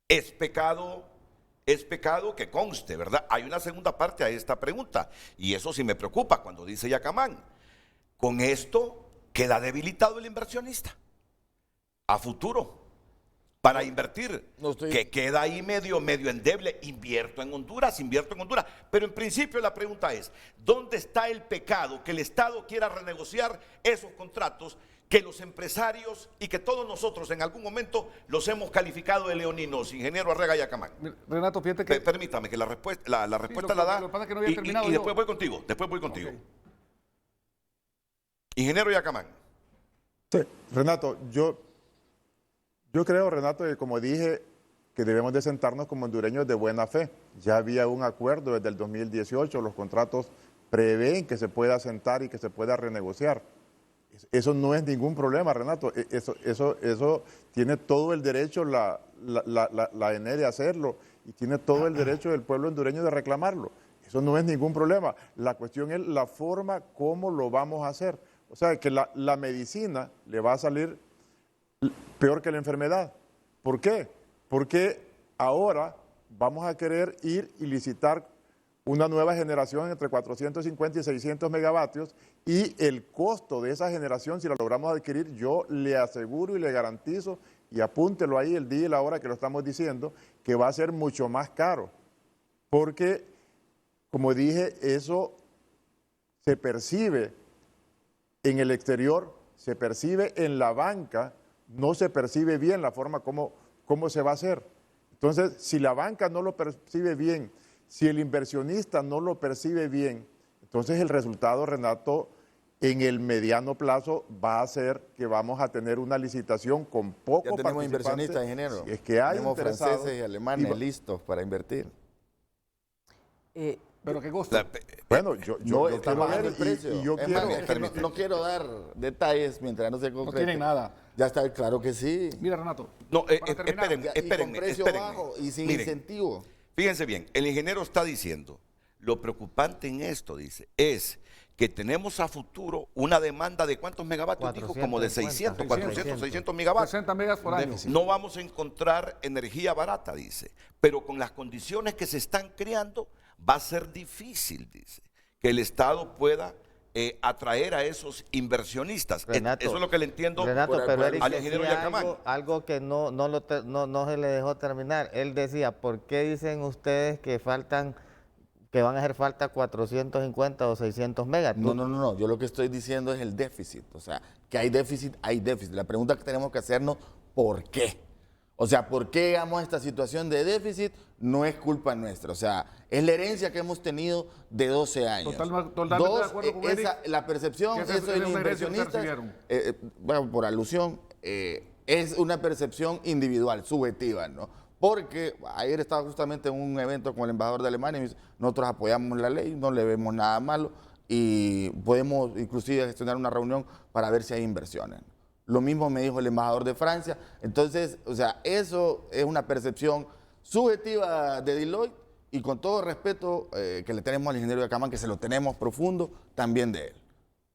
es pecado que conste, ¿verdad? Hay una segunda parte a esta pregunta y eso sí me preocupa cuando dice Yacamán. Con esto queda debilitado el inversionista a futuro para invertir, que queda ahí medio endeble. Invierto en Honduras, pero en principio la pregunta es, ¿dónde está el pecado que el Estado quiera renegociar esos contratos que los empresarios y que todos nosotros en algún momento los hemos calificado de leoninos, ingeniero Arriaga Yacamán. Renato, fíjate que... Permítame que la respuesta la da. Lo que pasa es que no había terminado y después yo. voy contigo, Ok. Ingeniero Yacamán. Sí, Renato, yo creo, Renato, que como dije, que debemos de sentarnos como hondureños de buena fe. Ya había un acuerdo desde el 2018, los contratos prevén que se pueda sentar y que se pueda renegociar. Eso no es ningún problema, Renato. Eso tiene todo el derecho la ENE de hacerlo y tiene todo el derecho del pueblo hondureño de reclamarlo. Eso no es ningún problema. La cuestión es la forma cómo lo vamos a hacer. O sea, que la medicina le va a salir peor que la enfermedad. ¿Por qué? Porque ahora vamos a querer ir y licitar una nueva generación entre 450 y 600 megavatios y el costo de esa generación, si la logramos adquirir, yo le aseguro y le garantizo, y apúntelo ahí el día y la hora que lo estamos diciendo, que va a ser mucho más caro. Porque, como dije, eso se percibe en el exterior, se percibe en la banca, no se percibe bien la forma como se va a hacer. Entonces, si la banca no lo percibe bien, si el inversionista no lo percibe bien, entonces el resultado, Renato, en el mediano plazo va a ser que vamos a tener una licitación con poco Ya tenemos inversionistas, ingeniero. Si es que hay tenemos interesados franceses y alemanes listos para invertir. Pero qué costo. Bueno, yo No yo está quiero bajando ver el precio. y yo Es quiero... más, es que no quiero dar detalles mientras no se concrete. No tienen nada. Ya está, claro que sí. Mira, Renato. No, para terminar, espérenme. Y con precio bajo y sin Miren, incentivo. Fíjense bien, el ingeniero está diciendo, lo preocupante en esto, dice, es que tenemos a futuro una demanda de ¿cuántos megavatios? Dijo, como de 600, 400, 600 megavatios. 60 megas por año. No vamos a encontrar energía barata, dice, pero con las condiciones que se están creando va a ser difícil, dice, que el Estado pueda atraer a esos inversionistas. Renato, eso es lo que le entiendo Renato, pero él al ingeniero decía Yacamán. algo que no se le dejó terminar. Él decía, ¿por qué dicen ustedes que van a hacer falta 450 o 600 megas? No. Yo lo que estoy diciendo es el déficit. O sea, que hay déficit, hay déficit. La pregunta que tenemos que hacernos, ¿por qué? O sea, ¿por qué llegamos a esta situación de déficit? No es culpa nuestra. O sea, es la herencia que hemos tenido de 12 años. Totalmente de acuerdo con la percepción, que eso de los inversionistas, bueno, por alusión, es una percepción individual, subjetiva, ¿no? Porque ayer estaba justamente en un evento con el embajador de Alemania y me dice, nosotros apoyamos la ley, no le vemos nada malo y podemos inclusive gestionar una reunión para ver si hay inversiones. Lo mismo me dijo el embajador de Francia. Entonces, o sea, eso es una percepción subjetiva de Deloitte y con todo respeto que le tenemos al ingeniero Yacamán, que se lo tenemos profundo, también de él.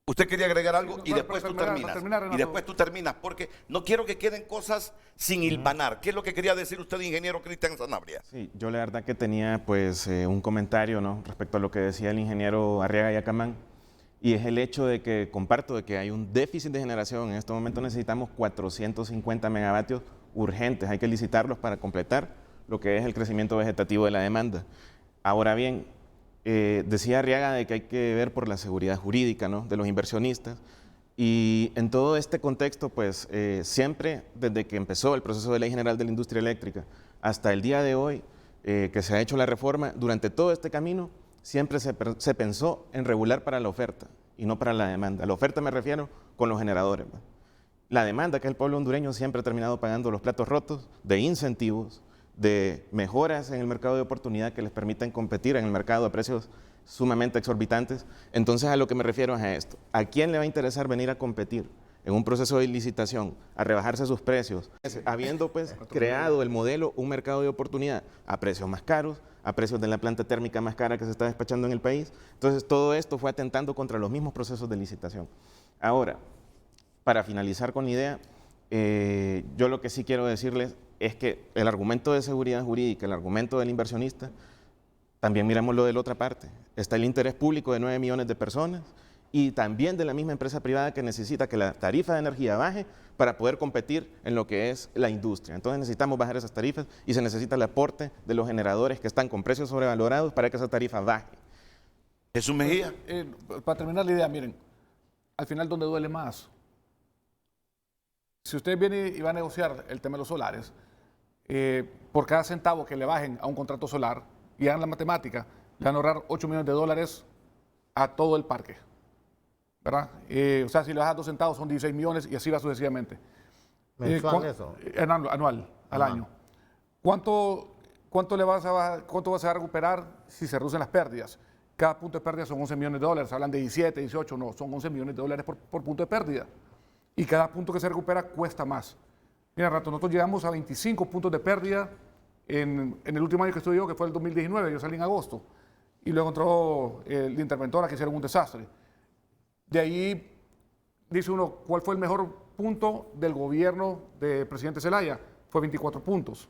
Usted quería agregar algo Sí, y después tú terminas. Y después tú terminas, porque no quiero que queden cosas sin hilvanar. ¿Qué es lo que quería decir usted, ingeniero Cristian Sanabria? Sí, yo la verdad que tenía pues un comentario, ¿no?, respecto a lo que decía el ingeniero Arriaga Yacamán, y es el hecho de que comparto de que hay un déficit de generación. En este momento necesitamos 450 megavatios urgentes, hay que licitarlos para completar lo que es el crecimiento vegetativo de la demanda. Ahora bien, decía Arriaga de que hay que ver por la seguridad jurídica, ¿no?, de los inversionistas, y en todo este contexto, pues siempre desde que empezó el proceso de Ley General de la Industria Eléctrica hasta el día de hoy, que se ha hecho la reforma, durante todo este camino siempre se pensó en regular para la oferta y no para la demanda. La oferta me refiero con los generadores, ¿no? La demanda, que el pueblo hondureño siempre ha terminado pagando los platos rotos de incentivos, de mejoras en el mercado de oportunidad que les permiten competir en el mercado a precios sumamente exorbitantes. Entonces, a lo que me refiero es a esto. ¿A quién le va a interesar venir a competir en un proceso de licitación, a rebajarse sus precios, habiendo pues creado el modelo, un mercado de oportunidad a precios más caros, a precios de la planta térmica más cara que se está despachando en el país? Entonces, todo esto fue atentando contra los mismos procesos de licitación. Ahora, para finalizar con la idea, yo lo que sí quiero decirles es que el argumento de seguridad jurídica, el argumento del inversionista, también miremoslo de la otra parte. Está el interés público de 9 millones de personas y también de la misma empresa privada que necesita que la tarifa de energía baje para poder competir en lo que es la industria. Entonces necesitamos bajar esas tarifas y se necesita el aporte de los generadores que están con precios sobrevalorados para que esa tarifa baje. Jesús Mejía. Para terminar la idea, miren, al final, ¿dónde duele más? si usted viene y va a negociar el tema de los solares, por cada centavo que le bajen a un contrato solar y hagan la matemática, le van a ahorrar $8 millones a todo el parque, ¿verdad? O sea, si le bajas 2 centavos son 16 millones y así va sucesivamente. ¿Mensual eso? Anual, al año. ¿Cuánto vas a recuperar si se reducen las pérdidas? Cada punto de pérdida son $11 millones, hablan de 17, 18, no, son $11 millones por punto de pérdida. Y cada punto que se recupera cuesta más. Mira, rato, nosotros llegamos a 25 puntos de pérdida en el último año que estuve yo, que fue el 2019, yo salí en agosto, y luego entró la interventora que hicieron un desastre. De ahí dice uno, ¿cuál fue el mejor punto del gobierno del presidente Zelaya? Fue 24 puntos.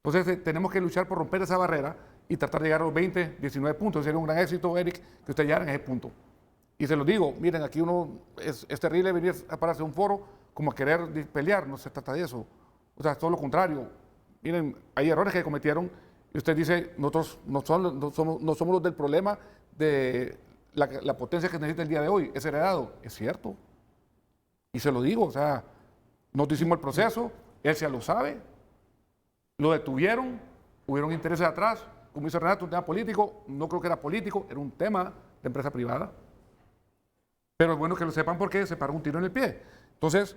Entonces tenemos que luchar por romper esa barrera y tratar de llegar a los 20, 19 puntos. Sería un gran éxito, Eric, que usted llegara en ese punto. Y se lo digo, miren, aquí es terrible venir a pararse a un foro como a querer pelear, no se trata de eso. O sea, es todo lo contrario. Miren, hay errores que cometieron y usted dice, nosotros no somos los del problema de la potencia que necesita el día de hoy, es heredado. Es cierto. Y se lo digo, o sea, nosotros hicimos el proceso, él ya lo sabe, lo detuvieron, hubieron intereses atrás, como dice Renato, un tema político, no creo que era político, era un tema de empresa privada. Pero es bueno que lo sepan porque se paró un tiro en el pie. Entonces,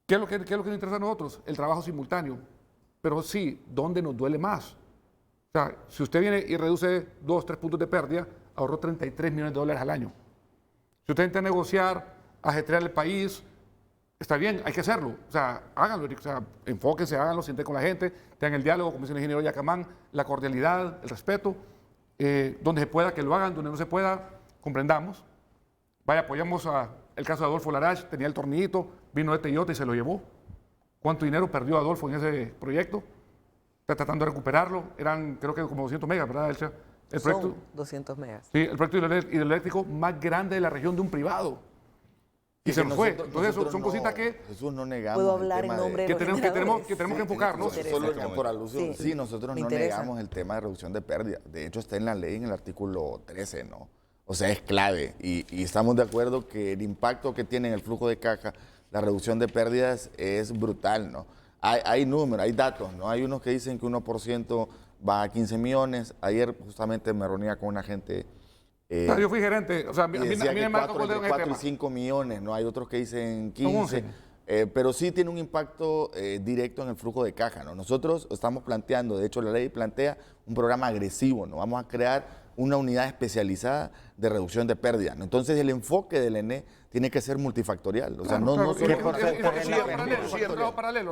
¿qué es lo que nos interesa a nosotros? El trabajo simultáneo. Pero sí, ¿dónde nos duele más? O sea, si usted viene y reduce 2, 3 puntos de pérdida, ahorró $33 millones al año. Si usted intenta negociar, ajetrear el país, está bien, hay que hacerlo. O sea, háganlo, o sea, enfóquense, háganlo, sienten con la gente, tengan el diálogo, como dice el ingeniero Yacamán, la cordialidad, el respeto, donde se pueda que lo hagan, donde no se pueda, comprendamos. Vaya, apoyamos el caso de Adolfo Larache, tenía el tornillito, vino de Toyota y se lo llevó. ¿Cuánto dinero perdió Adolfo en ese proyecto? Está tratando de recuperarlo, eran creo que como 200 megas, ¿verdad, Elsa? Son 200 megas. Sí, el proyecto hidroeléctrico más grande de la región de un privado. Y se nos fue. Entonces, son cositas que... Jesús, no negamos. Puedo hablar en nombre de los tenemos que enfocarnos. Solo por alusión. Sí, nosotros no negamos el tema de reducción de pérdida. De hecho, está en la ley, en el artículo 13, ¿no? O sea, es clave. Y estamos de acuerdo que el impacto que tiene en el flujo de caja, la reducción de pérdidas, es brutal, ¿no? Hay números, hay datos, ¿no? Hay unos que dicen que 1% va a 15 millones. Ayer justamente me reunía con una gente... yo fui gerente, o sea, a mí me marcó con el tema. 4 y 5 millones, ¿no? Hay otros que dicen 15, pero sí tiene un impacto directo en el flujo de caja, ¿no? Nosotros estamos planteando, de hecho la ley plantea un programa agresivo, ¿no? Vamos a crear una unidad especializada de reducción de pérdidas, ¿no? Entonces el enfoque del ENE tiene que ser multifactorial, o sea,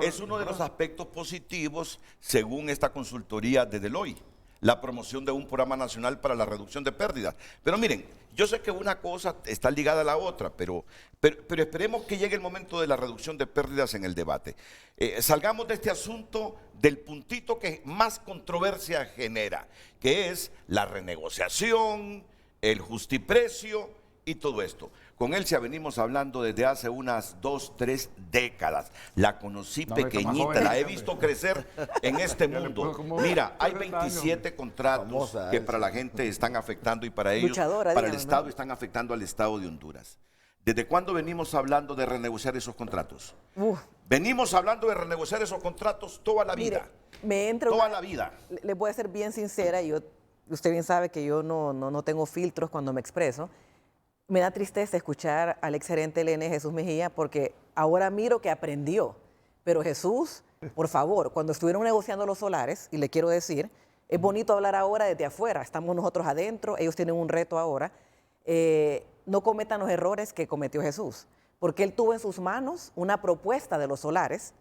es uno de los aspectos positivos según esta consultoría de Deloitte, la promoción de un programa nacional para la reducción de pérdidas. Pero miren, yo sé que una cosa está ligada a la otra, pero esperemos que llegue el momento de la reducción de pérdidas en el debate. Salgamos de este asunto del puntito que más controversia genera, que es la renegociación, el justiprecio y todo esto. Con Elcia venimos hablando desde hace unas 2, 3 décadas. La conocí pequeñita, la he visto crecer en este mundo. Mira, hay 27 contratos que para la gente están afectando y para ellos, para el Estado, están afectando al Estado de Honduras. ¿Desde cuándo venimos hablando de renegociar esos contratos? Venimos hablando de renegociar esos contratos toda la vida. Toda la vida. Le voy a ser bien sincera, usted bien sabe que yo no tengo filtros cuando me expreso. Me da tristeza escuchar al exgerente del ENE, Jesús Mejía, porque ahora miro que aprendió. Pero Jesús, por favor, cuando estuvieron negociando los solares, y le quiero decir, es bonito hablar ahora desde afuera, estamos nosotros adentro, ellos tienen un reto ahora, no cometan los errores que cometió Jesús, porque él tuvo en sus manos una propuesta de los solares,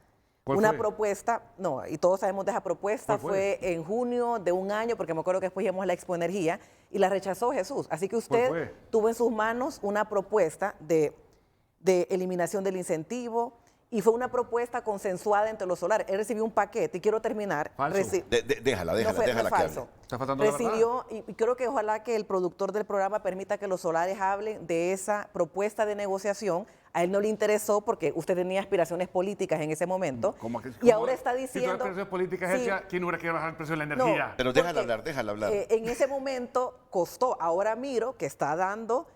propuesta, no, y todos sabemos de esa propuesta, fue en junio de un año, porque me acuerdo que después íbamos a la Expo Energía, y la rechazó Jesús. Así que usted tuvo en sus manos una propuesta de eliminación del incentivo, y fue una propuesta consensuada entre los solares. Él recibió un paquete, y quiero terminar. Déjala que hable. Recibió, y creo que ojalá que el productor del programa permita que los solares hablen de esa propuesta de negociación. A él no le interesó porque usted tenía aspiraciones políticas en ese momento. Y ahora está diciendo... Si aspiraciones políticas, ¿quién hubiera querido bajar el precio de la energía? No, pero déjala hablar. En ese momento costó. Ahora miro que está dando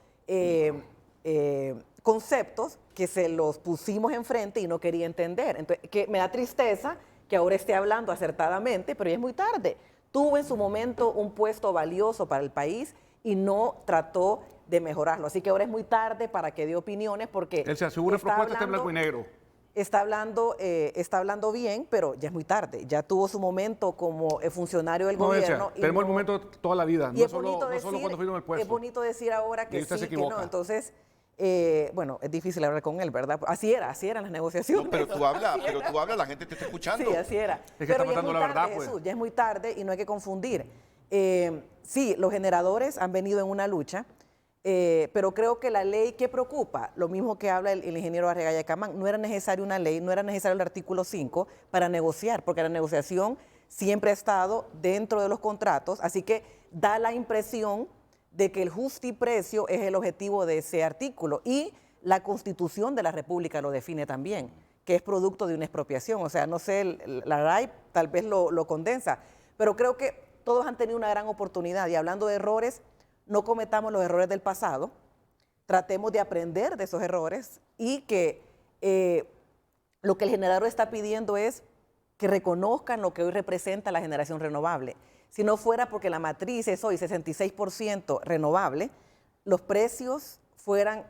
conceptos que se los pusimos enfrente y no quería entender. Entonces, que me da tristeza que ahora esté hablando acertadamente, pero ya es muy tarde. Tuvo en su momento un puesto valioso para el país y no trató de mejorarlo. Así que ahora es muy tarde para que dé opiniones porque... Él se asegura propuesta está en blanco y negro. Está hablando bien, pero ya es muy tarde. Ya tuvo su momento como funcionario del gobierno. Tenemos el momento toda la vida, no solo cuando fuimos el puesto. Es bonito decir ahora que sí, que no. Entonces, bueno, es difícil hablar con él, ¿verdad? Así eran las negociaciones. No, pero tú hablas, la gente te está escuchando. Sí, así era. Es que está pasando la verdad, Jesús, pues. ya es muy tarde y no hay que confundir. Sí, los generadores han venido en una lucha. Pero creo que la ley que preocupa, lo mismo que habla el ingeniero Arregaya Camán, no era necesaria una ley, no era necesario el artículo 5 para negociar, porque la negociación siempre ha estado dentro de los contratos, así que da la impresión de que el justiprecio es el objetivo de ese artículo y la Constitución de la República lo define también, que es producto de una expropiación, o sea, no sé, la RAI tal vez lo condensa, pero creo que todos han tenido una gran oportunidad y hablando de errores, no cometamos los errores del pasado, tratemos de aprender de esos errores y que lo que el generador está pidiendo es que reconozcan lo que hoy representa la generación renovable. Si no fuera porque la matriz es hoy 66% renovable, los precios fueran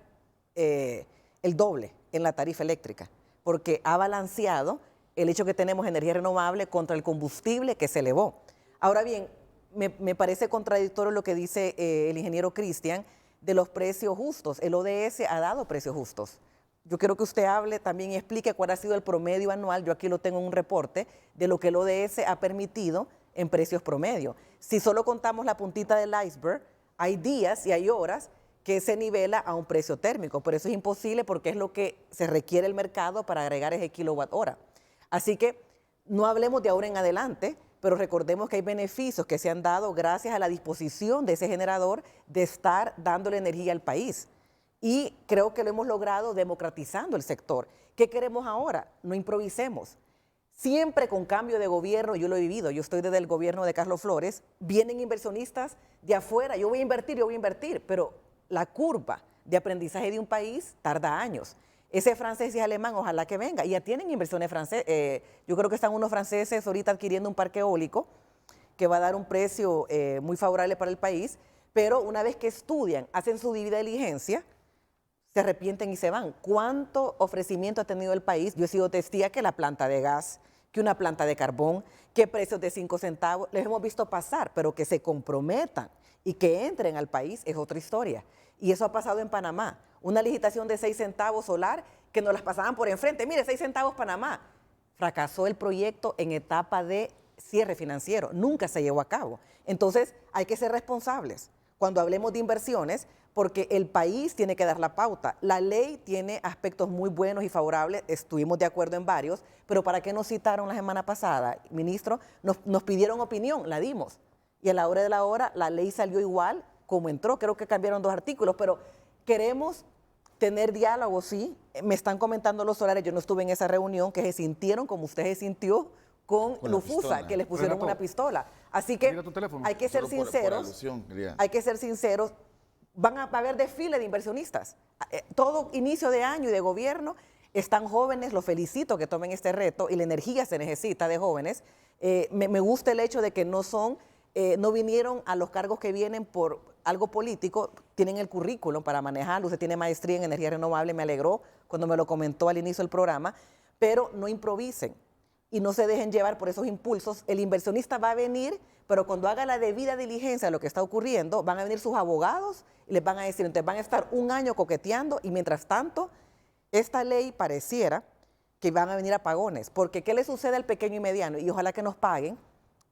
el doble en la tarifa eléctrica, porque ha balanceado el hecho que tenemos energía renovable contra el combustible que se elevó. Ahora bien, me parece contradictorio lo que dice el ingeniero Cristian de los precios justos. El ODS ha dado precios justos. Yo quiero que usted hable también y explique cuál ha sido el promedio anual, yo aquí lo tengo en un reporte, de lo que el ODS ha permitido en precios promedio. Si solo contamos la puntita del iceberg, hay días y hay horas que se nivela a un precio térmico, pero eso es imposible porque es lo que se requiere el mercado para agregar ese kilowatt hora. Así que no hablemos de ahora en adelante, pero recordemos que hay beneficios que se han dado gracias a la disposición de ese generador de estar dándole energía al país. Y creo que lo hemos logrado democratizando el sector. ¿Qué queremos ahora? No improvisemos. Siempre con cambio de gobierno, yo lo he vivido, yo estoy desde el gobierno de Carlos Flores, vienen inversionistas de afuera, yo voy a invertir, pero la curva de aprendizaje de un país tarda años. Ese francés y alemán, ojalá que venga. Y ya tienen inversiones francesas. Yo creo que están unos franceses ahorita adquiriendo un parque eólico que va a dar un precio muy favorable para el país. Pero una vez que estudian, hacen su debida diligencia, se arrepienten y se van. ¿Cuánto ofrecimiento ha tenido el país? Yo he sido testiga que la planta de gas, que una planta de carbón, que precios de 5 centavos, les hemos visto pasar, pero que se comprometan y que entren al país es otra historia. Y eso ha pasado en Panamá. Una licitación de 6 centavos solar que nos las pasaban por enfrente. Mire, 6 centavos Panamá. Fracasó el proyecto en etapa de cierre financiero. Nunca se llevó a cabo. Entonces, hay que ser responsables cuando hablemos de inversiones porque el país tiene que dar la pauta. La ley tiene aspectos muy buenos y favorables. Estuvimos de acuerdo en varios. Pero ¿para qué nos citaron la semana pasada? Ministro, nos pidieron opinión, la dimos. Y a la hora de la hora, la ley salió igual como entró. Creo que cambiaron 2 artículos, pero queremos tener diálogo, sí. Me están comentando los solares, yo no estuve en esa reunión, que se sintieron como usted se sintió con Lufusa, que les pusieron Renato, una pistola. Así que mira tu teléfono. hay que ser Solo por sinceros. alusión, quería. Hay que ser sinceros. Va a haber desfile de inversionistas. Todo inicio de año y de gobierno están jóvenes, los felicito que tomen este reto y la energía se necesita de jóvenes. Me gusta el hecho de que no vinieron a los cargos que vienen por algo político, tienen el currículum para manejarlo, usted tiene maestría en energía renovable, me alegró cuando me lo comentó al inicio del programa, pero no improvisen y no se dejen llevar por esos impulsos. El inversionista va a venir, pero cuando haga la debida diligencia de lo que está ocurriendo, van a venir sus abogados y les van a decir, entonces van a estar un año coqueteando y mientras tanto, esta ley pareciera que van a venir apagones, porque ¿qué le sucede al pequeño y mediano? Y ojalá que nos paguen.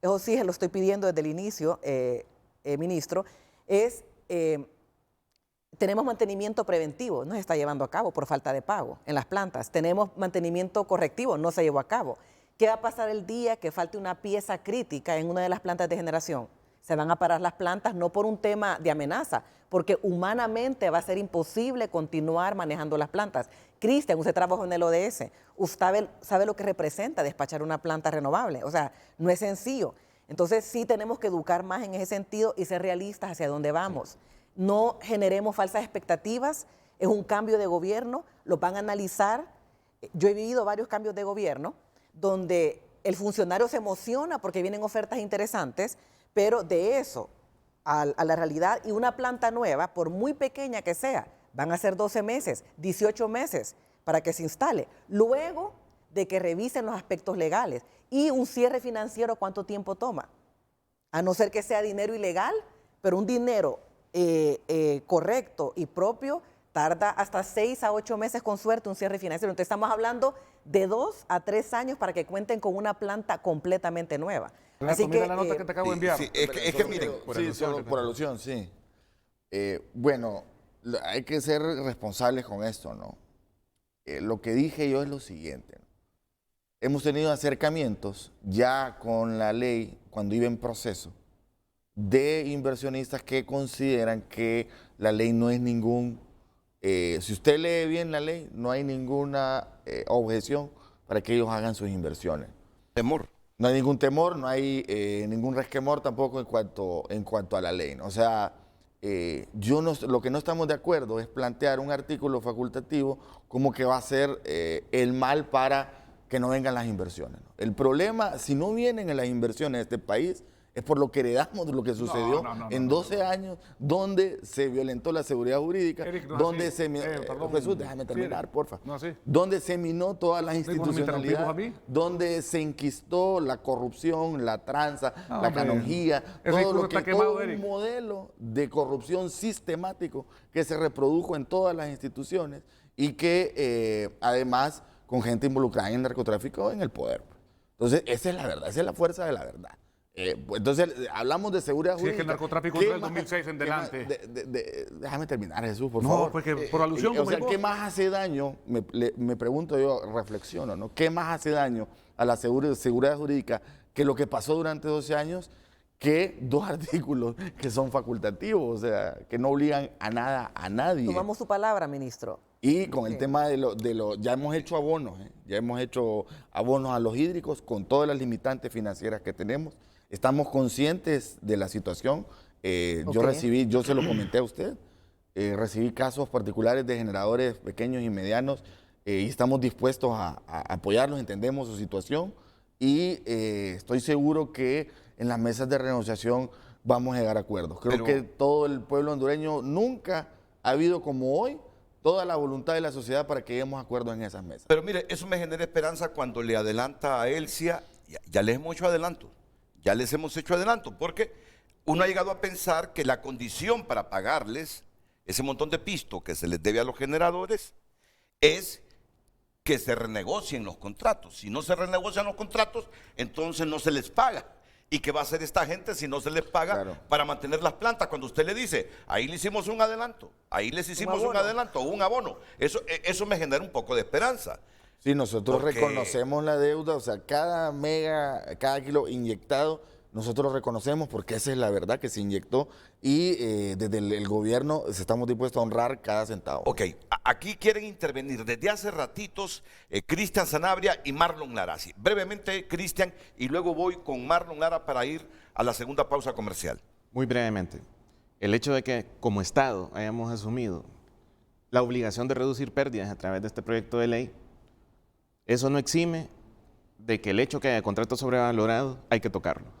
Eso sí, se lo estoy pidiendo desde el inicio, ministro, tenemos mantenimiento preventivo, no se está llevando a cabo por falta de pago en las plantas. Tenemos mantenimiento correctivo, no se llevó a cabo. ¿Qué va a pasar el día que falte una pieza crítica en una de las plantas de generación? Se van a parar las plantas no por un tema de amenaza, porque humanamente va a ser imposible continuar manejando las plantas. Cristian, usted trabajó en el ODS, usted sabe lo que representa despachar una planta renovable, o sea, no es sencillo. Entonces sí tenemos que educar más en ese sentido y ser realistas hacia dónde vamos. No generemos falsas expectativas. es un cambio de gobierno, lo van a analizar. Yo he vivido varios cambios de gobierno donde el funcionario se emociona porque vienen ofertas interesantes, pero de eso a la realidad, y una planta nueva, por muy pequeña que sea, van a ser 12 meses, 18 meses para que se instale. Luego de que revisen los aspectos legales. Y un cierre financiero, ¿cuánto tiempo toma? A no ser que sea dinero ilegal, pero un dinero correcto y propio tarda hasta 6 a 8 meses con suerte un cierre financiero. Entonces estamos hablando de 2 a 3 años para que cuenten con una planta completamente nueva. Renato, Así mira que la nota que te acabo de enviar. Sí, es que miren, por alusión, sí. Bueno, hay que ser responsables con esto, ¿no? Lo que dije yo es lo siguiente, ¿no? Hemos tenido acercamientos ya con la ley cuando iba en proceso de inversionistas que consideran que la ley no es ningún, si usted lee bien la ley, no hay ninguna objeción para que ellos hagan sus inversiones. temor. No hay ningún temor, no hay ningún resquemor tampoco en cuanto a la ley, ¿no? O sea, lo que no estamos de acuerdo es plantear un artículo facultativo como que va a ser el mal para que no vengan las inversiones, ¿no? El problema, si no vienen las inversiones de este país, es por lo que heredamos de lo que sucedió en 12 años, donde se violentó la seguridad jurídica, Eric, no, donde sí. se... Perdón. Jesús, déjame terminar, Sí, porfa. no, sí. Donde se minó toda la ¿Me institucionalidad, interrumpimos a mí? donde se enquistó la corrupción, la tranza, No, la hombre. canonjía, Ese todo discurso lo que está quemado, todo Eric. un modelo de corrupción sistemático que se reprodujo en todas las instituciones y que además con gente involucrada en el narcotráfico en el poder. Entonces, esa es la verdad, esa es la fuerza de la verdad. Entonces, hablamos de seguridad Sí, jurídica. es que el narcotráfico ¿Qué entró del más- 2006 en qué más- delante. déjame terminar, Jesús, por No, favor. porque por alusión, O como sea, digo. ¿qué más hace daño? Me pregunto yo, reflexiono, ¿no? ¿Qué más hace daño a la seguridad jurídica que lo que pasó durante 12 años que 2 artículos que son facultativos, o sea, que no obligan a nada a nadie? tomamos su palabra, ministro. Y con el tema ya hemos hecho abonos, ya hemos hecho abonos a los hídricos con todas las limitantes financieras que tenemos. Estamos conscientes de la situación. Yo se lo comenté a usted, recibí casos particulares de generadores pequeños y medianos y estamos dispuestos a apoyarlos, entendemos su situación y estoy seguro que en las mesas de renegociación vamos a llegar a acuerdos. Creo que todo el pueblo hondureño nunca ha habido como hoy toda la voluntad de la sociedad para que lleguemos a acuerdos en esas mesas. Pero mire, eso me genera esperanza cuando le adelanta a Elsia, ya les hemos hecho adelanto, porque uno ha llegado a pensar que la condición para pagarles ese montón de pisto que se les debe a los generadores es que se renegocien los contratos. Si no se renegocian los contratos, entonces no se les paga. ¿Y qué va a hacer esta gente si no se les paga para mantener las plantas? Cuando usted le dice, ahí le hicimos un adelanto, ahí les hicimos un adelanto, un abono. Eso me genera un poco de esperanza. Sí, nosotros Porque- reconocemos la deuda, o sea, cada kilo inyectado, nosotros reconocemos porque esa es la verdad que se inyectó y desde el gobierno estamos dispuestos a honrar cada centavo. Ok, aquí quieren intervenir desde hace ratitos Cristian Sanabria y Marlon Lara. Sí, brevemente, Cristian, y luego voy con Marlon Lara para ir a la segunda pausa comercial. Muy brevemente, el hecho de que como Estado hayamos asumido la obligación de reducir pérdidas a través de este proyecto de ley, eso no exime de que el hecho que haya contratos sobrevalorados hay que tocarlos.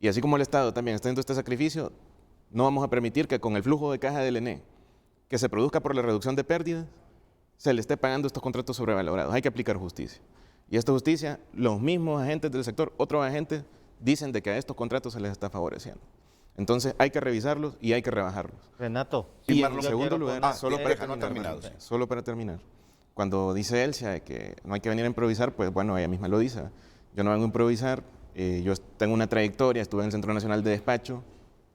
Y así como el Estado también está haciendo este sacrificio, no vamos a permitir que con el flujo de caja del ENE que se produzca por la reducción de pérdidas, se le esté pagando estos contratos sobrevalorados. Hay que aplicar justicia. Y esta justicia, los mismos agentes del sector, otros agentes, dicen de que a estos contratos se les está favoreciendo. Entonces hay que revisarlos y hay que rebajarlos. Renato. Y en Marlon, segundo lugar, solo para terminar, cuando dice Elsia de que no hay que venir a improvisar, pues bueno, ella misma lo dice. Yo no vengo a improvisar, yo tengo una trayectoria, estuve en el Centro Nacional de Despacho,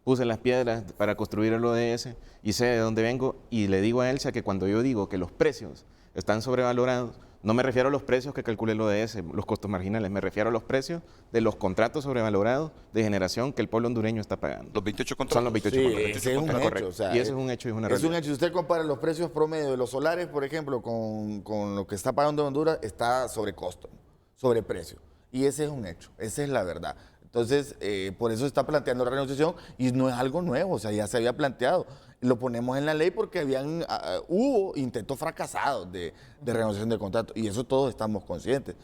puse las piedras para construir el ODS y sé de dónde vengo y le digo a Elsia que cuando yo digo que los precios están sobrevalorados, no me refiero a los precios que calcule el ODS, los costos marginales, me refiero a los precios de los contratos sobrevalorados de generación que el pueblo hondureño está pagando. Los 28 contratos. Son los 28 Sí, contratos. ese es un hecho, Correcto. o sea, y ese es un hecho y es una Es un realidad. hecho. Si usted compara los precios promedio de los solares, por ejemplo, con lo que está pagando Honduras, está sobre costo, sobre precio. Y ese es un hecho, esa es la verdad. Entonces, por eso se está planteando la renegociación y no es algo nuevo, o sea, ya se había planteado. Lo ponemos en la ley porque hubo intentos fracasados de renegociación de contrato y eso todos estamos conscientes.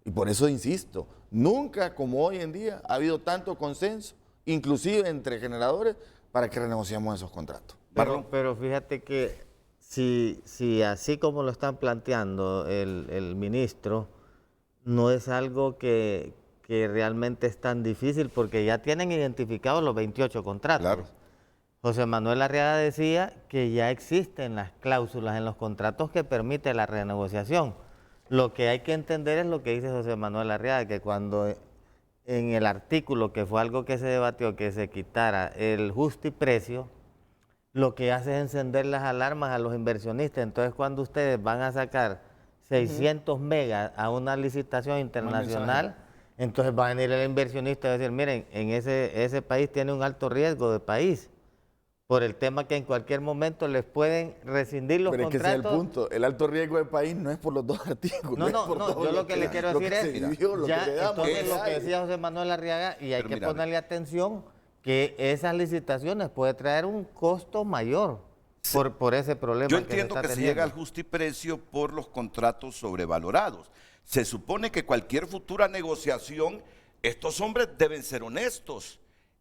Y por eso insisto, nunca como hoy en día ha habido tanto consenso, inclusive entre generadores, para que renegociemos esos contratos. Pero fíjate que si así como lo están planteando el ministro, no es algo que realmente es tan difícil porque ya tienen identificados los 28 contratos. Claro. José Manuel Arriaga decía que ya existen las cláusulas en los contratos que permiten la renegociación. Lo que hay que entender es lo que dice José Manuel Arriaga, que cuando en el artículo, que fue algo que se debatió, que se quitara el justiprecio, lo que hace es encender las alarmas a los inversionistas. Entonces, cuando ustedes van a sacar 600 megas a una licitación internacional, entonces va a venir el inversionista y va a decir, miren, en ese país tiene un alto riesgo de país, por el tema que en cualquier momento les pueden rescindir los contratos. Pero es que ese es el punto, el alto riesgo del país no es por los dos artículos. No, yo lo que le quiero decir es, entonces lo que decía José Manuel Arriaga, y hay que ponerle atención, que esas licitaciones puede traer un costo mayor por ese problema. Yo entiendo que se llega al justiprecio por los contratos sobrevalorados. Se supone que cualquier futura negociación, estos hombres deben ser honestos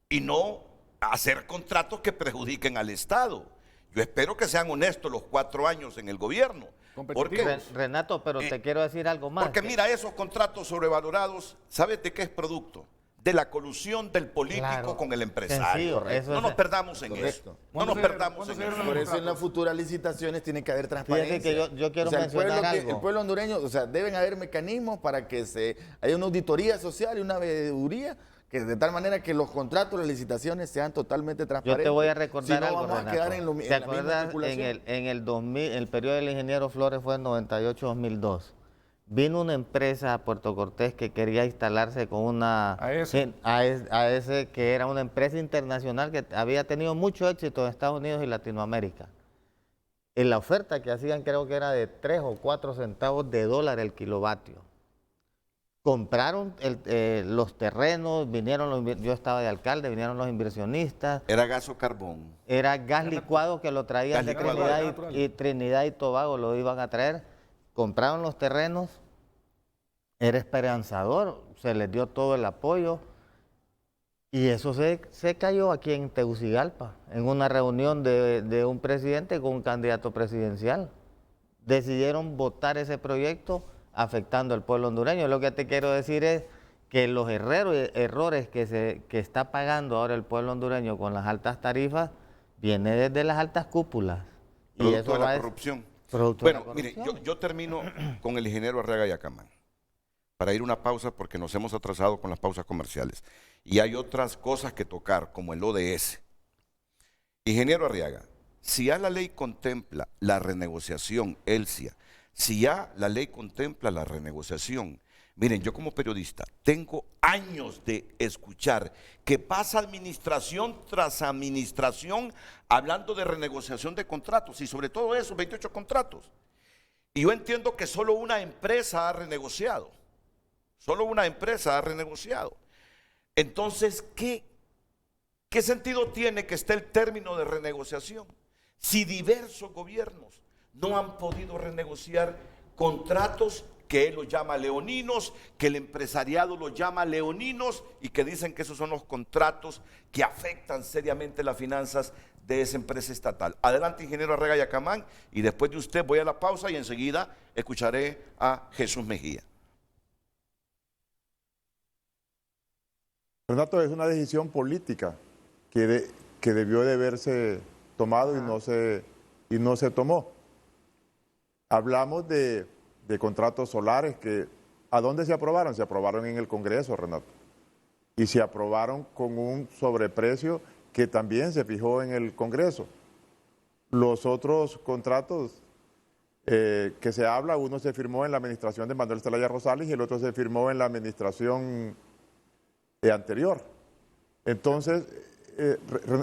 y no hacer contratos que perjudiquen al Estado. Yo espero que sean honestos los 4 años en el gobierno. Porque, Renato, pero te quiero decir algo más. Porque mira, esos contratos sobrevalorados, ¿sabes de qué es producto? De la colusión del político con el empresario. No nos perdamos en eso. No nos perdamos en eso. Por eso en las futuras licitaciones tiene que haber transparencia. Fíjate que yo quiero mencionar algo. El pueblo hondureño, o sea, deben haber mecanismos para que haya una auditoría social y una veeduría, que de tal manera que los contratos, las licitaciones sean totalmente transparentes. Yo te voy a recordar algo, vamos a quedar en la misma especulación. En el 2000, el periodo del ingeniero Flores fue en 98-2002. Vino una empresa a Puerto Cortés que quería instalarse con una AES, que era una empresa internacional que había tenido mucho éxito en Estados Unidos y Latinoamérica. En la oferta que hacían creo que era de 3 o 4 centavos de dólar el kilovatio. Compraron los terrenos, yo estaba de alcalde, vinieron los inversionistas. ¿Era gas o carbón? Era gas licuado que lo traían de Trinidad y Tobago, lo iban a traer. Compraron los terrenos, era esperanzador, se les dio todo el apoyo y eso se cayó aquí en Tegucigalpa, en una reunión de un presidente con un candidato presidencial. Decidieron votar ese proyecto afectando al pueblo hondureño. Lo que te quiero decir es que los errores que está pagando ahora el pueblo hondureño con las altas tarifas viene desde las altas cúpulas. Producto de la corrupción. Bueno, mire, yo termino con el ingeniero Arriaga Yacamán para ir a una pausa porque nos hemos atrasado con las pausas comerciales. Y hay otras cosas que tocar, como el ODS. Ingeniero Arriaga, si ya la ley contempla la renegociación, ELSIA, si ya la ley contempla la renegociación, miren, yo como periodista tengo años de escuchar que pasa administración tras administración hablando de renegociación de contratos y sobre todo esos 28 contratos. Y yo entiendo que solo una empresa ha renegociado. Solo una empresa ha renegociado. Entonces, ¿qué sentido tiene que esté el término de renegociación si diversos gobiernos no han podido renegociar contratos que él los llama leoninos, que el empresariado los llama leoninos y que dicen que esos son los contratos que afectan seriamente las finanzas de esa empresa estatal? Adelante, ingeniero Arriaga Yacamán, y después de usted voy a la pausa y enseguida escucharé a Jesús Mejía. Renato, es una decisión política que debió de haberse tomado y no se tomó. Hablamos de contratos solares que, ¿a dónde se aprobaron? Se aprobaron en el Congreso, Renato. Y se aprobaron con un sobreprecio que también se fijó en el Congreso. Los otros contratos que se habla, uno se firmó en la administración de Manuel Zelaya Rosales y el otro se firmó en la administración anterior. Entonces,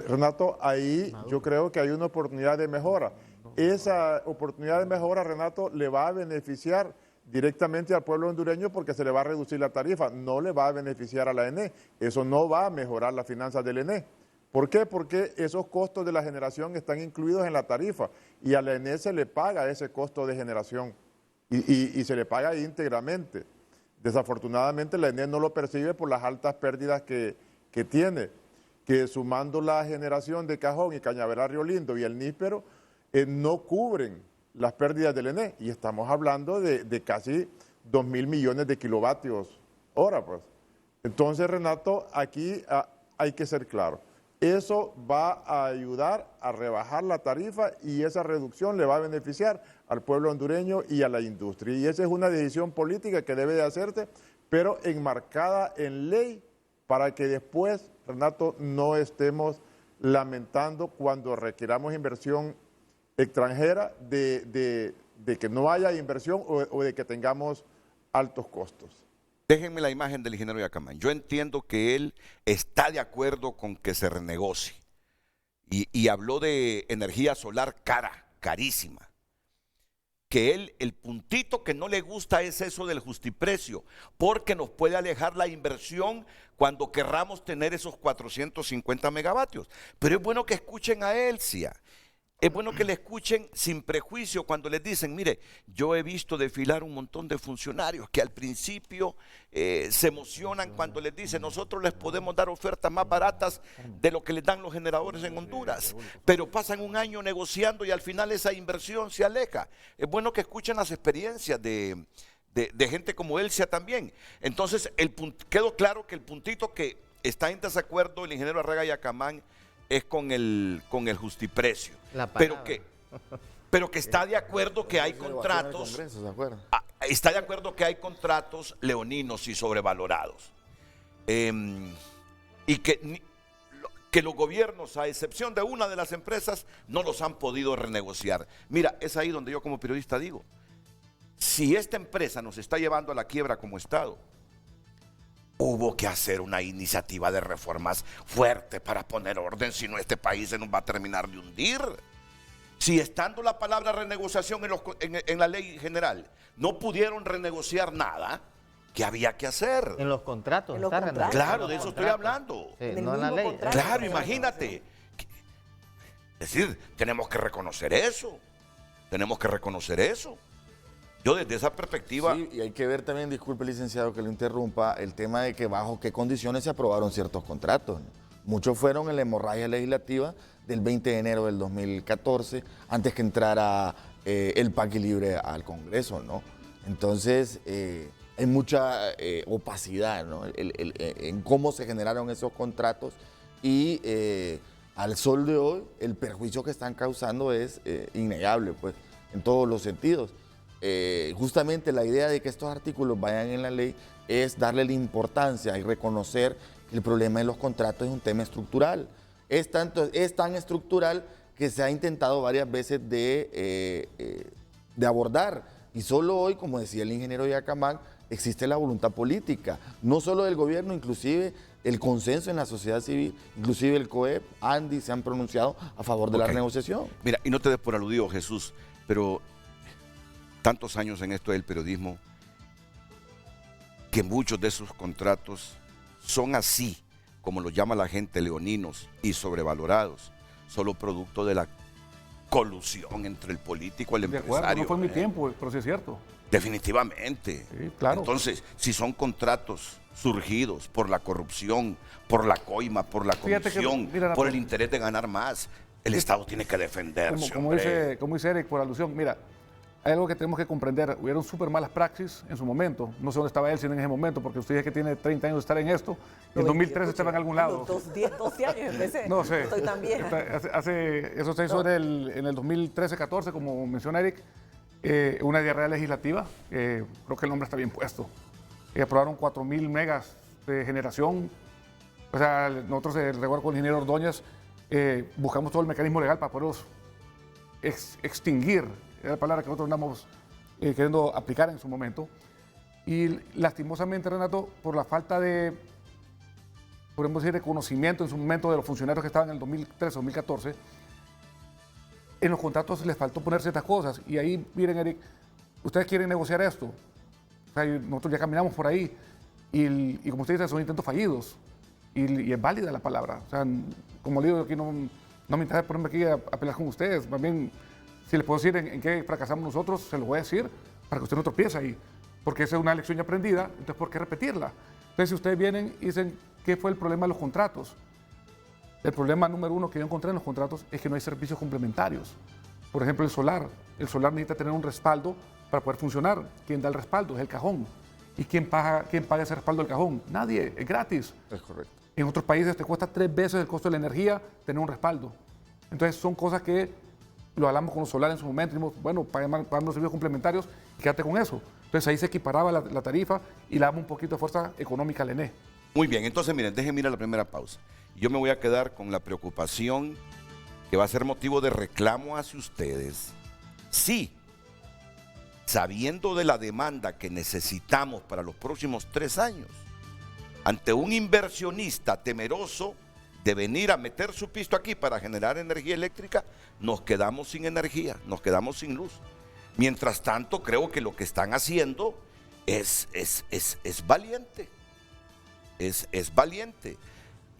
Renato, ahí yo creo que hay una oportunidad de mejora. Esa oportunidad de mejora, Renato, le va a beneficiar directamente al pueblo hondureño porque se le va a reducir la tarifa, no le va a beneficiar a la ENE, eso no va a mejorar las finanzas del ENE. ¿Por qué? Porque esos costos de la generación están incluidos en la tarifa y a la ENE se le paga ese costo de generación y se le paga íntegramente. Desafortunadamente la ENE no lo percibe por las altas pérdidas que tiene, que sumando la generación de Cajón y Cañaveral Río Lindo y el Níspero no cubren las pérdidas del ENE y estamos hablando de casi 2.000 millones de kilovatios hora. Pues. Entonces, Renato, aquí hay que ser claro. Eso va a ayudar a rebajar la tarifa y esa reducción le va a beneficiar al pueblo hondureño y a la industria. Y esa es una decisión política que debe de hacerse, pero enmarcada en ley para que después, Renato, no estemos lamentando cuando requiramos inversión extranjera de que no haya inversión o de que tengamos altos costos. Déjenme la imagen del ingeniero Yacamán. Yo entiendo que él está de acuerdo con que se renegocie y habló de energía solar carísima. Que él, el puntito que no le gusta es eso del justiprecio, porque nos puede alejar la inversión cuando querramos tener esos 450 megavatios. Pero es bueno que escuchen a Elcia. Es bueno que le escuchen sin prejuicio cuando les dicen, mire, yo he visto desfilar un montón de funcionarios que al principio se emocionan cuando les dicen, nosotros les podemos dar ofertas más baratas de lo que les dan los generadores en Honduras, pero pasan un año negociando y al final esa inversión se aleja. Es bueno que escuchen las experiencias de gente como Elcia también. Entonces, quedó claro que el puntito que está en desacuerdo el ingeniero Arrega Yacamán es con el justiprecio, pero que está de acuerdo que hay contratos, está de acuerdo que hay contratos leoninos y sobrevalorados, y que los gobiernos, a excepción de una de las empresas, no los han podido renegociar. Mira, es ahí donde yo como periodista digo, si esta empresa nos está llevando a la quiebra como Estado, hubo que hacer una iniciativa de reformas fuerte para poner orden, si no este país se nos va a terminar de hundir. Si estando la palabra renegociación en la ley general, no pudieron renegociar nada, ¿qué había que hacer? En los contratos. Claro, de eso estoy hablando. Sí, no en la ley. Claro, imagínate. Es decir, tenemos que reconocer eso. Tenemos que reconocer eso. Yo desde esa perspectiva... Sí, y hay que ver también, disculpe licenciado que lo interrumpa, el tema de que bajo qué condiciones se aprobaron ciertos contratos, ¿no? Muchos fueron en la hemorragia legislativa del 20 de enero del 2014, antes que entrara el Paqui Libre al Congreso, ¿no? Entonces, hay mucha opacidad, ¿no? En cómo se generaron esos contratos y al sol de hoy el perjuicio que están causando es innegable, pues, en todos los sentidos. Justamente la idea de que estos artículos vayan en la ley es darle la importancia y reconocer que el problema de los contratos es un tema estructural. Es tan estructural que se ha intentado varias veces de abordar. Y solo hoy, como decía el ingeniero Yacamán, existe la voluntad política, no solo del gobierno, inclusive el consenso en la sociedad civil, inclusive el COEP, Andy, se han pronunciado a favor de la renegociación. Mira, y no te des por aludido, Jesús, pero... tantos años en esto del periodismo, que muchos de esos contratos son así, como los llama la gente, leoninos y sobrevalorados, solo producto de la colusión entre el político y el empresario. Acuerdo, no fue mi tiempo, pero sí es cierto. Definitivamente. Sí, claro. Entonces, si son contratos surgidos por la corrupción, por la coima, por la comisión, por el interés de ganar más, el Estado tiene que defenderse. Como dice Eric, por alusión, mira, hay algo que tenemos que comprender. Hubieron súper malas praxis en su momento. No sé dónde estaba él, sino en ese momento, porque usted dice que tiene 30 años de estar en esto. Y en 2013 estaba en algún lado. 12 años empecé. No sé. Estoy tan vieja. Eso se hizo en el 2013-14, como menciona Eric, una diarrea legislativa. Creo que el nombre está bien puesto. Aprobaron 4.000 megas de generación. O sea, nosotros, recuerdo con el ingeniero Ordóñez, buscamos todo el mecanismo legal para poderlos extinguir. Era la palabra que nosotros andamos queriendo aplicar en su momento. Y lastimosamente, Renato, por la falta de, podemos decir, reconocimiento en su momento de los funcionarios que estaban en el 2013-2014, en los contratos les faltó poner ciertas cosas. Y ahí, miren, Eric, ustedes quieren negociar esto. O sea, nosotros ya caminamos por ahí y como usted dice, son intentos fallidos y es válida la palabra. O sea, como le digo, aquí no me interesa ponerme aquí a pelear con ustedes. Más bien, si les puedo decir en qué fracasamos nosotros, se lo voy a decir para que usted no tropiece ahí. Porque esa es una lección ya aprendida, entonces ¿por qué repetirla? Entonces, si ustedes vienen y dicen, ¿qué fue el problema de los contratos? El problema número uno que yo encontré en los contratos es que no hay servicios complementarios. Por ejemplo, el solar. El solar necesita tener un respaldo para poder funcionar. ¿Quién da el respaldo? Es el cajón. ¿Y quién paga ese respaldo del cajón? Nadie, es gratis. Es correcto. En otros países te cuesta 3 veces el costo de la energía tener un respaldo. Entonces son cosas que lo hablamos con los solares en su momento, dijimos, bueno, pagamos los servicios complementarios y quédate con eso. Entonces ahí se equiparaba la tarifa y le damos un poquito de fuerza económica al ENE. Muy bien, entonces miren, déjenme ir a la primera pausa. Yo me voy a quedar con la preocupación que va a ser motivo de reclamo hacia ustedes. Sí, sabiendo de la demanda que necesitamos para los próximos 3 años, ante un inversionista temeroso de venir a meter su pisto aquí para generar energía eléctrica, nos quedamos sin energía, nos quedamos sin luz. Mientras tanto, creo que lo que están haciendo es valiente. Es valiente.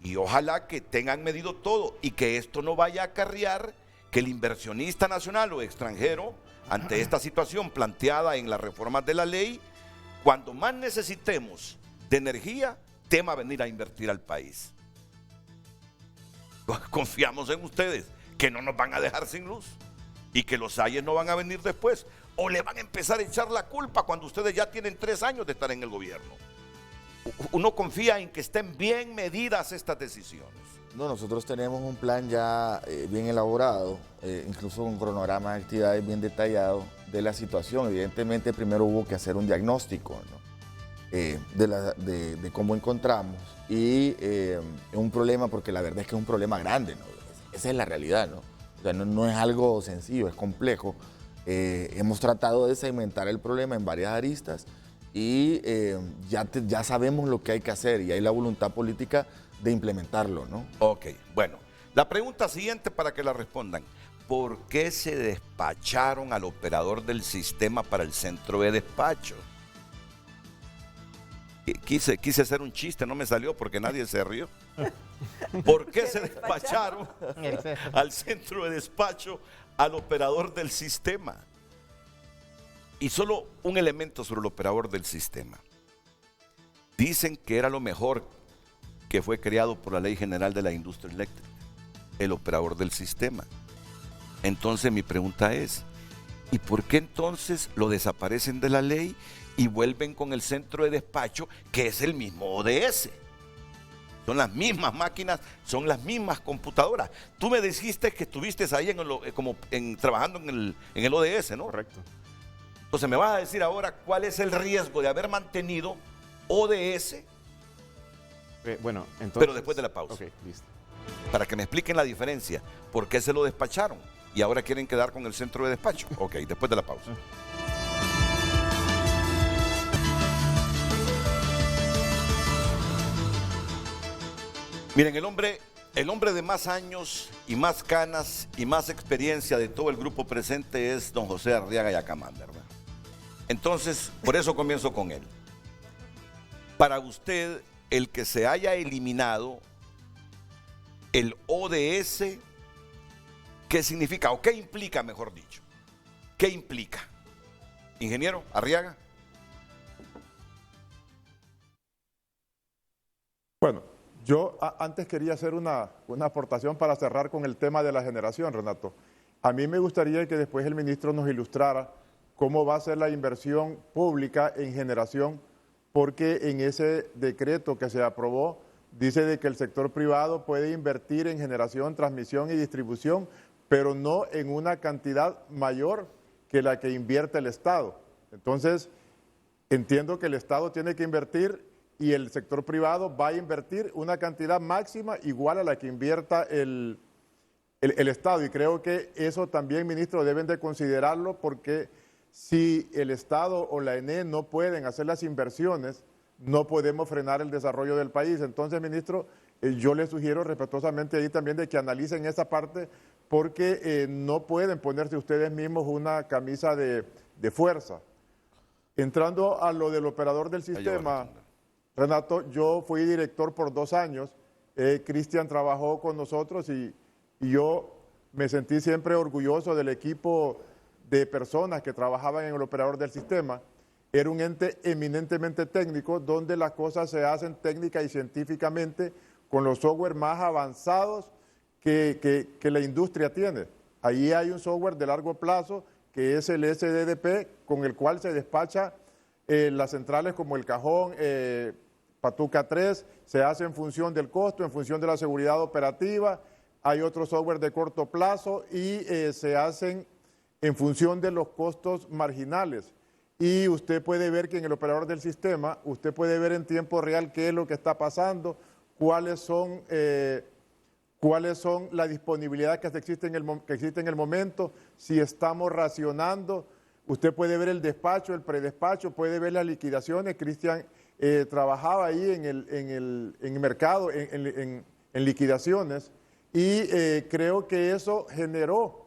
Y ojalá que tengan medido todo y que esto no vaya a acarrear que el inversionista nacional o extranjero, ante esta situación planteada en las reformas de la ley, cuando más necesitemos de energía, tema venir a invertir al país. Confiamos en ustedes que no nos van a dejar sin luz y que los ayes no van a venir después o le van a empezar a echar la culpa cuando ustedes ya tienen 3 años de estar en el gobierno. Uno confía en que estén bien medidas estas decisiones. No, nosotros tenemos un plan ya bien elaborado, incluso un cronograma de actividades bien detallado de la situación. Evidentemente primero hubo que hacer un diagnóstico, ¿no? De cómo encontramos y un problema, porque la verdad es que es un problema grande, ¿no? Esa es la realidad, ¿no? O sea, no es algo sencillo, es complejo. Hemos tratado de segmentar el problema en varias aristas y ya sabemos lo que hay que hacer y hay la voluntad política de implementarlo, ¿no? Ok, bueno, la pregunta siguiente para que la respondan. ¿Por qué se despacharon al operador del sistema para el centro de despacho? Quise hacer un chiste, no me salió porque nadie se rió. ¿Por qué se despacharon al centro de despacho al operador del sistema? Y solo un elemento sobre el operador del sistema. Dicen que era lo mejor que fue creado por la Ley General de la Industria Eléctrica, el operador del sistema. Entonces mi pregunta es, ¿y por qué entonces lo desaparecen de la ley y vuelven con el centro de despacho, que es el mismo ODS? Son las mismas máquinas, son las mismas computadoras. Tú me dijiste que estuviste ahí trabajando en el ODS, ¿no? Correcto. Entonces me vas a decir ahora cuál es el riesgo de haber mantenido ODS, Bueno, entonces... pero después de la pausa. Ok, listo. Para que me expliquen la diferencia. ¿Por qué se lo despacharon? Y ahora quieren quedar con el centro de despacho. Ok, después de la pausa. Miren, el hombre de más años y más canas y más experiencia de todo el grupo presente es don José Arriaga Yacamán, ¿verdad? Entonces, por eso comienzo con él. Para usted, el que se haya eliminado el ODS, ¿qué significa? ¿O qué implica, mejor dicho? ¿Qué implica? Ingeniero Arriaga. Bueno, yo antes quería hacer una aportación para cerrar con el tema de la generación, Renato. A mí me gustaría que después el ministro nos ilustrara cómo va a ser la inversión pública en generación, porque en ese decreto que se aprobó dice de que el sector privado puede invertir en generación, transmisión y distribución, pero no en una cantidad mayor que la que invierte el Estado. Entonces, entiendo que el Estado tiene que invertir y el sector privado va a invertir una cantidad máxima igual a la que invierta el Estado. Y creo que eso también, ministro, deben de considerarlo, porque si el Estado o la ENE no pueden hacer las inversiones, no podemos frenar el desarrollo del país. Entonces, ministro, yo le sugiero respetuosamente ahí también de que analicen esa parte, porque no pueden ponerse ustedes mismos una camisa de fuerza. Entrando a lo del operador del sistema, Renato, yo fui director por 2 años, Cristian trabajó con nosotros y yo me sentí siempre orgulloso del equipo de personas que trabajaban en el operador del sistema. Era un ente eminentemente técnico donde las cosas se hacen técnica y científicamente con los software más avanzados que la industria tiene. Ahí hay un software de largo plazo que es el SDDP, con el cual se despacha las centrales como el Cajón, Patuca 3, se hace en función del costo, en función de la seguridad operativa. Hay otro software de corto plazo y se hacen en función de los costos marginales. Y usted puede ver que en el operador del sistema, usted puede ver en tiempo real qué es lo que está pasando, cuáles son la disponibilidad que existe en el momento, si estamos racionando. Usted puede ver el despacho, el predespacho, puede ver las liquidaciones. Cristian trabajaba ahí en el mercado, en liquidaciones, y creo que eso generó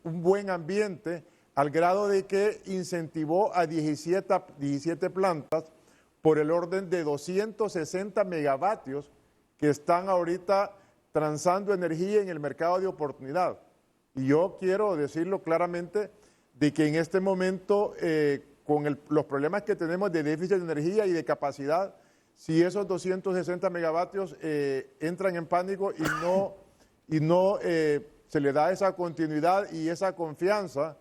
un buen ambiente al grado de que incentivó a 17 plantas por el orden de 260 megavatios que están ahorita transando energía en el mercado de oportunidad. Y yo quiero decirlo claramente de que en este momento, con los problemas que tenemos de déficit de energía y de capacidad, si esos 260 megavatios entran en pánico y no se le da esa continuidad y esa confianza,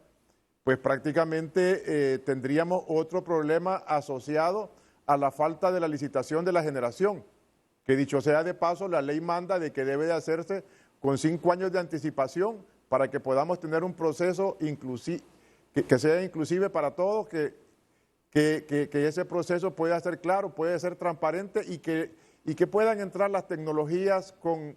pues prácticamente tendríamos otro problema asociado a la falta de la licitación de la generación, que dicho sea de paso, la ley manda de que debe de hacerse con 5 años de anticipación para que podamos tener un proceso que sea inclusive para todos, que ese proceso pueda ser claro, pueda ser transparente y que puedan entrar las tecnologías como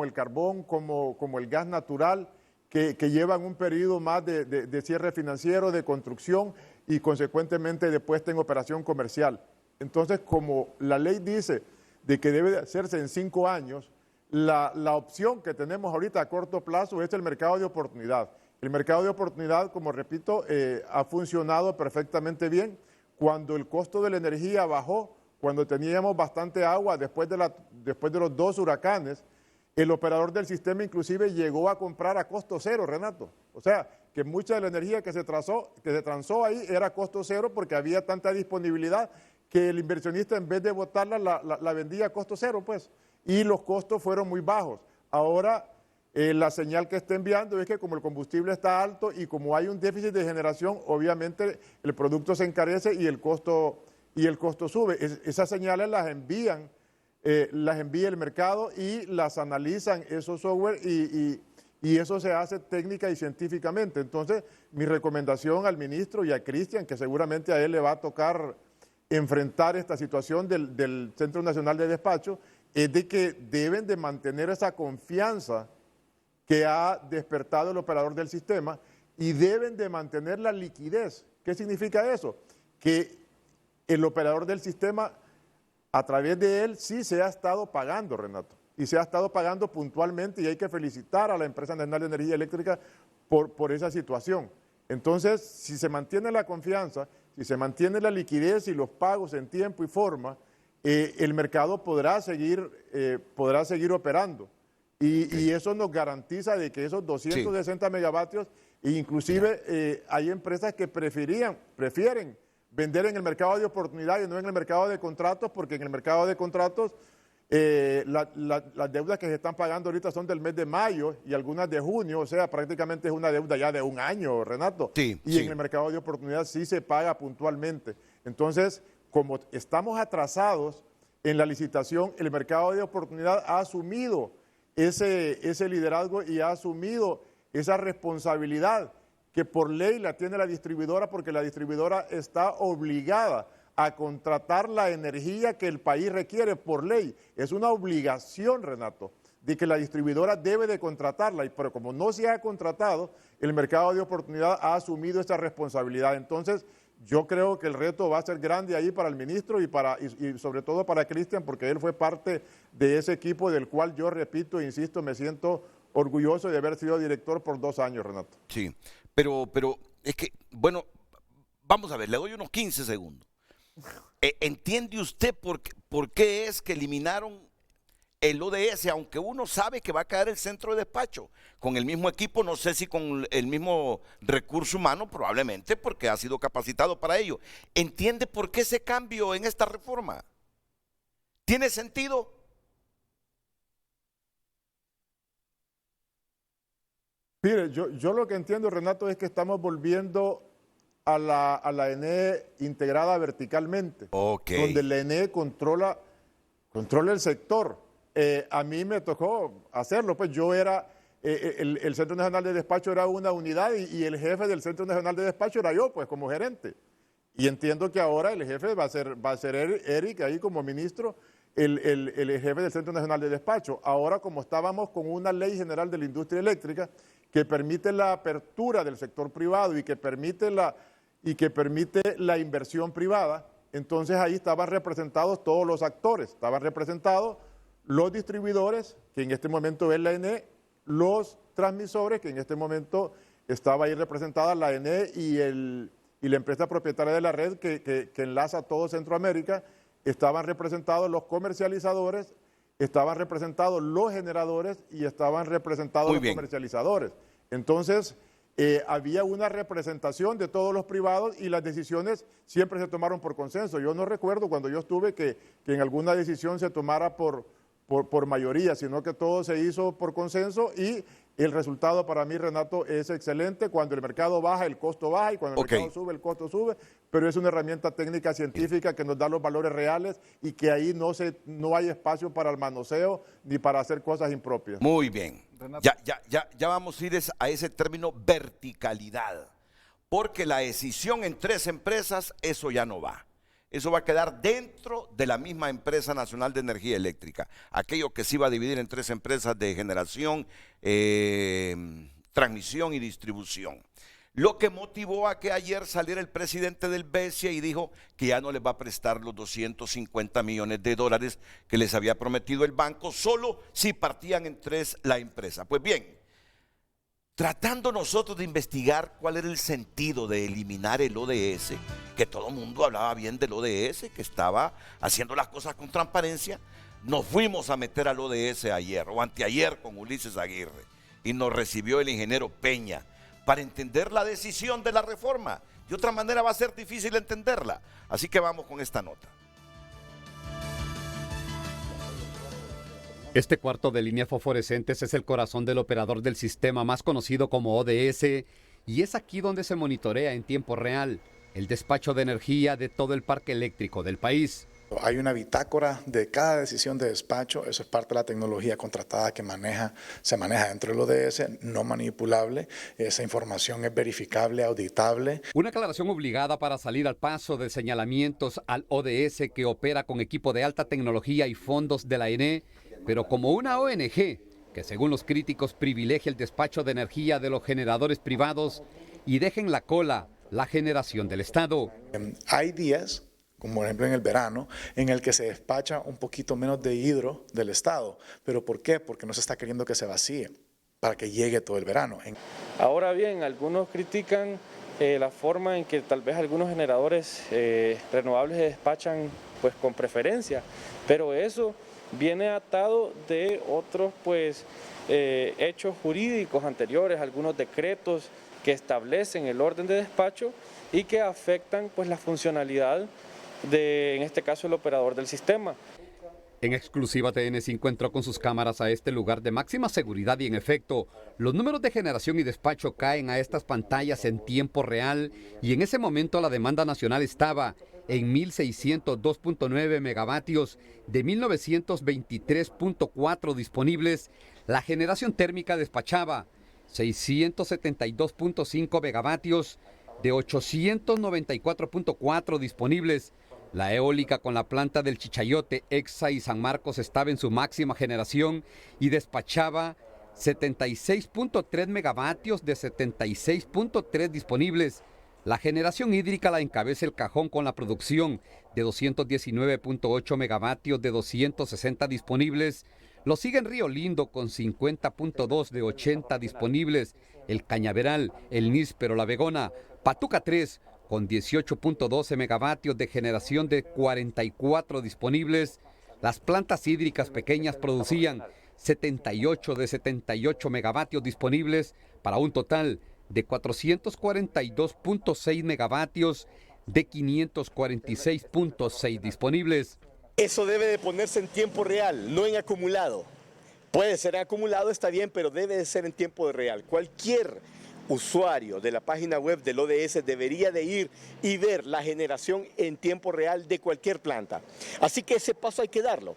el carbón, como el gas natural, que llevan un periodo más de cierre financiero, de construcción y consecuentemente de puesta en operación comercial. Entonces, como la ley dice de que debe de hacerse en 5 años, la opción que tenemos ahorita a corto plazo es el mercado de oportunidad. El mercado de oportunidad, como repito, ha funcionado perfectamente bien. Cuando el costo de la energía bajó, cuando teníamos bastante agua después de los 2 huracanes, el operador del sistema inclusive llegó a comprar a costo cero, Renato. O sea, que mucha de la energía que se transó ahí era a costo cero porque había tanta disponibilidad que el inversionista en vez de botarla la vendía a costo cero, pues. Y los costos fueron muy bajos. Ahora la señal que está enviando es que como el combustible está alto y como hay un déficit de generación, obviamente el producto se encarece y el costo sube. Esas señales las envía el mercado y las analizan esos software y eso se hace técnica y científicamente. Entonces, mi recomendación al ministro y a Cristian, que seguramente a él le va a tocar enfrentar esta situación del Centro Nacional de Despacho, es de que deben de mantener esa confianza que ha despertado el operador del sistema y deben de mantener la liquidez. ¿Qué significa eso? Que el operador del sistema, a través de él, sí se ha estado pagando, Renato, y se ha estado pagando puntualmente y hay que felicitar a la Empresa Nacional de Energía Eléctrica por esa situación. Entonces, si se mantiene la confianza, si se mantiene la liquidez y los pagos en tiempo y forma, el mercado podrá seguir operando. Y eso nos garantiza de que esos 260 megavatios, inclusive hay empresas que prefieren vender en el mercado de oportunidad y no en el mercado de contratos, porque en el mercado de contratos las deudas que se están pagando ahorita son del mes de mayo y algunas de junio, o sea, prácticamente es una deuda ya de 1 año, Renato. En el mercado de oportunidad sí se paga puntualmente. Entonces, como estamos atrasados en la licitación, el mercado de oportunidad ha asumido ese liderazgo y ha asumido esa responsabilidad que por ley la tiene la distribuidora, porque la distribuidora está obligada a contratar la energía que el país requiere por ley. Es una obligación, Renato, de que la distribuidora debe de contratarla, pero como no se ha contratado, el mercado de oportunidad ha asumido esa responsabilidad. Entonces, yo creo que el reto va a ser grande ahí para el ministro y sobre todo para Cristian, porque él fue parte de ese equipo del cual yo repito e insisto, me siento orgulloso de haber sido director por 2 años, Renato. Sí, pero es que, bueno, vamos a ver, le doy unos 15 segundos. ¿Entiende usted por qué es que eliminaron el ODS, aunque uno sabe que va a caer el centro de despacho con el mismo equipo, no sé si con el mismo recurso humano, probablemente porque ha sido capacitado para ello? ¿Entiende por qué ese cambio en esta reforma? ¿Tiene sentido? Mire, yo lo que entiendo, Renato, es que estamos volviendo a la ENE integrada verticalmente, donde la ENE controla el sector. A mí me tocó hacerlo, pues yo era, el Centro Nacional de Despacho era una unidad y el jefe del Centro Nacional de Despacho era yo, pues como gerente. Y entiendo que ahora el jefe va a ser Eric, ahí como ministro, el jefe del Centro Nacional de Despacho. Ahora, como estábamos con una ley general de la industria eléctrica que permite la apertura del sector privado y que permite la inversión privada, entonces ahí estaban representados todos los actores, estaban representados los distribuidores, que en este momento es la ENE, los transmisores, que en este momento estaba ahí representada la ENE y la empresa propietaria de la red que enlaza todo Centroamérica, estaban representados los comercializadores, estaban representados los generadores y estaban representados los comercializadores. Entonces, había una representación de todos los privados y las decisiones siempre se tomaron por consenso. Yo no recuerdo cuando yo estuve que en alguna decisión se tomara por mayoría, sino que todo se hizo por consenso y el resultado para mí, Renato, es excelente. Cuando el mercado baja, el costo baja y cuando el mercado sube, el costo sube, pero es una herramienta técnica científica que nos da los valores reales y que ahí no hay espacio para el manoseo ni para hacer cosas impropias. Muy bien. Ya vamos a ir a ese término verticalidad, porque la decisión en 3 empresas, eso ya no va. Eso va a quedar dentro de la misma empresa nacional de energía eléctrica. Aquello que se iba a dividir en 3 empresas de generación, transmisión y distribución. Lo que motivó a que ayer saliera el presidente del BESIA y dijo que ya no les va a prestar los $250 millones que les había prometido el banco, solo si partían en 3 la empresa. Pues bien, tratando nosotros de investigar cuál era el sentido de eliminar el ODS, que todo el mundo hablaba bien del ODS, que estaba haciendo las cosas con transparencia, nos fuimos a meter al ODS ayer o anteayer con Ulises Aguirre y nos recibió el ingeniero Peña para entender la decisión de la reforma. De otra manera va a ser difícil entenderla. Así que vamos con esta nota. Este cuarto de líneas fosforescentes es el corazón del operador del sistema más conocido como ODS y es aquí donde se monitorea en tiempo real el despacho de energía de todo el parque eléctrico del país. Hay una bitácora de cada decisión de despacho, eso es parte de la tecnología contratada que se maneja dentro del ODS, no manipulable, esa información es verificable, auditable. Una aclaración obligada para salir al paso de señalamientos al ODS que opera con equipo de alta tecnología y fondos de la ENE, pero como una ONG que según los críticos privilegia el despacho de energía de los generadores privados y deja en la cola la generación del Estado. Hay días, como por ejemplo en el verano, en el que se despacha un poquito menos de hidro del Estado. ¿Pero por qué? Porque no se está queriendo que se vacíe para que llegue todo el verano. Ahora bien, algunos critican la forma en que tal vez algunos generadores renovables se despachan pues con preferencia, pero eso viene atado de otros hechos jurídicos anteriores, algunos decretos que establecen el orden de despacho y que afectan pues la funcionalidad de, en este caso, el operador del sistema. En exclusiva, TN5 entró con sus cámaras a este lugar de máxima seguridad y en efecto, los números de generación y despacho caen a estas pantallas en tiempo real y en ese momento la demanda nacional estaba en 1.602.9 megavatios de 1.923.4 disponibles. La generación térmica despachaba 672.5 megavatios de 894.4 disponibles. La eólica con la planta del Chichayote, Exa y San Marcos estaba en su máxima generación y despachaba 76.3 megavatios de 76.3 disponibles. La generación hídrica la encabeza el cajón con la producción de 219.8 megavatios de 260 disponibles. Lo siguen Río Lindo con 50.2 de 80 disponibles, el Cañaveral, el Níspero, la Vegona, Patuca 3 con 18.12 megavatios de generación de 44 disponibles. Las plantas hídricas pequeñas producían 78 de 78 megavatios disponibles para un total de 442.6 megavatios de 546.6 disponibles. Eso debe de ponerse en tiempo real, no en acumulado. Puede ser acumulado, está bien, pero debe de ser en tiempo real. Cualquier usuario de la página web del ODS debería de ir y ver la generación en tiempo real de cualquier planta. Así que ese paso hay que darlo.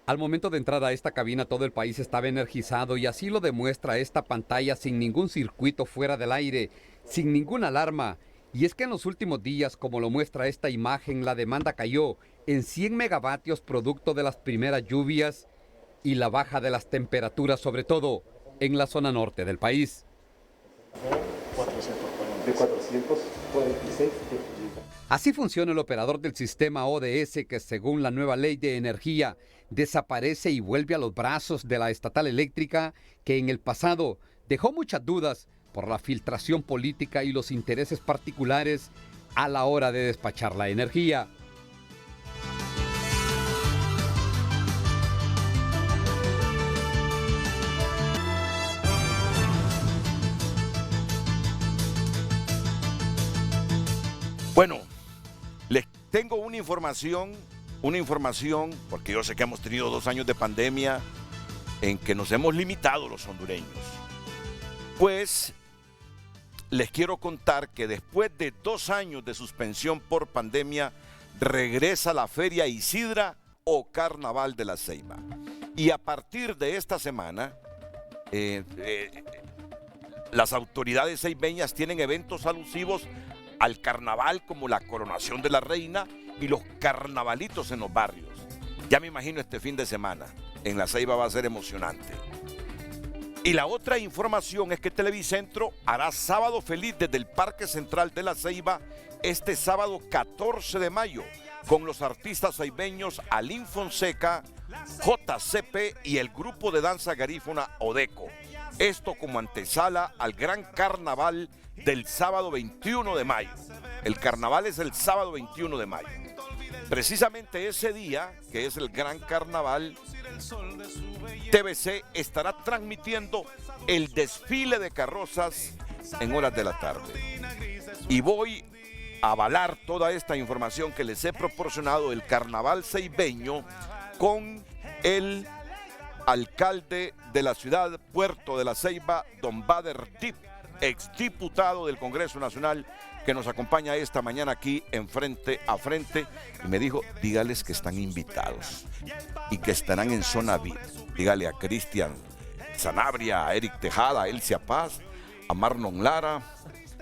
Al momento de entrar a esta cabina todo el país estaba energizado y así lo demuestra esta pantalla sin ningún circuito fuera del aire, sin ninguna alarma. Y es que en los últimos días, como lo muestra esta imagen, la demanda cayó en 100 megavatios producto de las primeras lluvias y la baja de las temperaturas, sobre todo en la zona norte del país. De 446. Así funciona el operador del sistema ODS, que según la nueva ley de energía desaparece y vuelve a los brazos de la estatal eléctrica, que en el pasado dejó muchas dudas por la filtración política y los intereses particulares a la hora de despachar la energía. Bueno, les tengo una información, porque yo sé que hemos tenido 2 años de pandemia en que nos hemos limitado los hondureños. Pues les quiero contar que después de 2 años de suspensión por pandemia, regresa la Feria Isidra o Carnaval de la Ceiba. Y a partir de esta semana, las autoridades ceibeñas tienen eventos alusivos al carnaval, como la coronación de la reina y los carnavalitos en los barrios. Ya me imagino este fin de semana. En la Ceiba va a ser emocionante. Y la otra información es que Televicentro hará Sábado Feliz desde el Parque Central de la Ceiba este sábado 14 de mayo con los artistas ceibeños Alín Fonseca, JCP y el grupo de danza garífuna Odeco. Esto como antesala al gran carnaval del sábado 21 de mayo. El carnaval es el sábado 21 de mayo. Precisamente ese día, que es el gran carnaval, TVC estará transmitiendo el desfile de carrozas en horas de la tarde. Y voy a avalar toda esta información que les he proporcionado del carnaval ceibeño con el alcalde de la ciudad Puerto de la Ceiba, don Bader Tip, exdiputado del Congreso Nacional, que nos acompaña esta mañana aquí en Frente a Frente, y me dijo, dígales que están invitados y que estarán en zona VIP. Dígale a Cristian Sanabria, a Eric Tejada, a Elcia Paz, a Marlon Lara,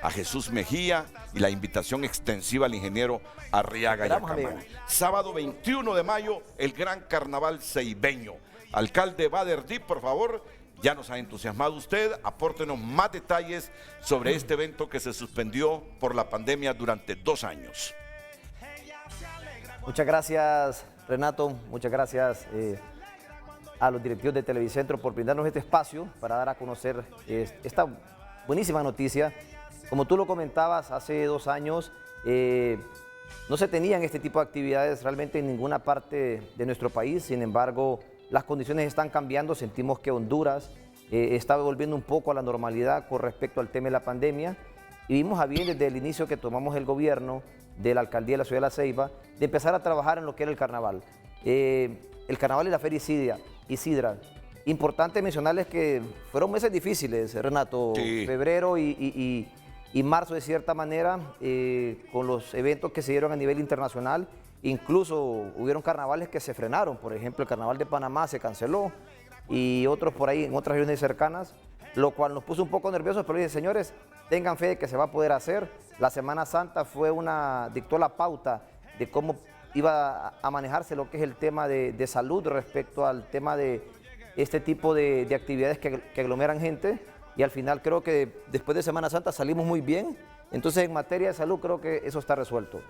a Jesús Mejía, y la invitación extensiva al ingeniero Arriaga Yacamán. Sábado 21 de mayo, el gran carnaval ceibeño. Alcalde Bader Tip, por favor, ya nos ha entusiasmado usted, apórtenos más detalles sobre este evento que se suspendió por la pandemia durante 2 años. Muchas gracias, Renato, muchas gracias a los directivos de Televicentro por brindarnos este espacio para dar a conocer esta buenísima noticia. Como tú lo comentabas, hace 2 años no se tenían este tipo de actividades realmente en ninguna parte de nuestro país, sin embargo, las condiciones están cambiando, sentimos que Honduras está volviendo un poco a la normalidad con respecto al tema de la pandemia y vimos a bien desde el inicio que tomamos el gobierno de la alcaldía de la ciudad de La Ceiba de empezar a trabajar en lo que era el carnaval. El carnaval y la Feria Isidra. Importante mencionarles que fueron meses difíciles, Renato, sí. Febrero y marzo de cierta manera, con los eventos que se dieron a nivel internacional. Incluso hubieron carnavales que se frenaron, por ejemplo el carnaval de Panamá se canceló y otros por ahí en otras regiones cercanas, lo cual nos puso un poco nerviosos, pero dije, señores, tengan fe de que se va a poder hacer. La Semana Santa dictó la pauta de cómo iba a manejarse lo que es el tema de salud respecto al tema de este tipo de actividades que aglomeran gente, y al final creo que después de Semana Santa salimos muy bien. Entonces en materia de salud creo que eso está resuelto.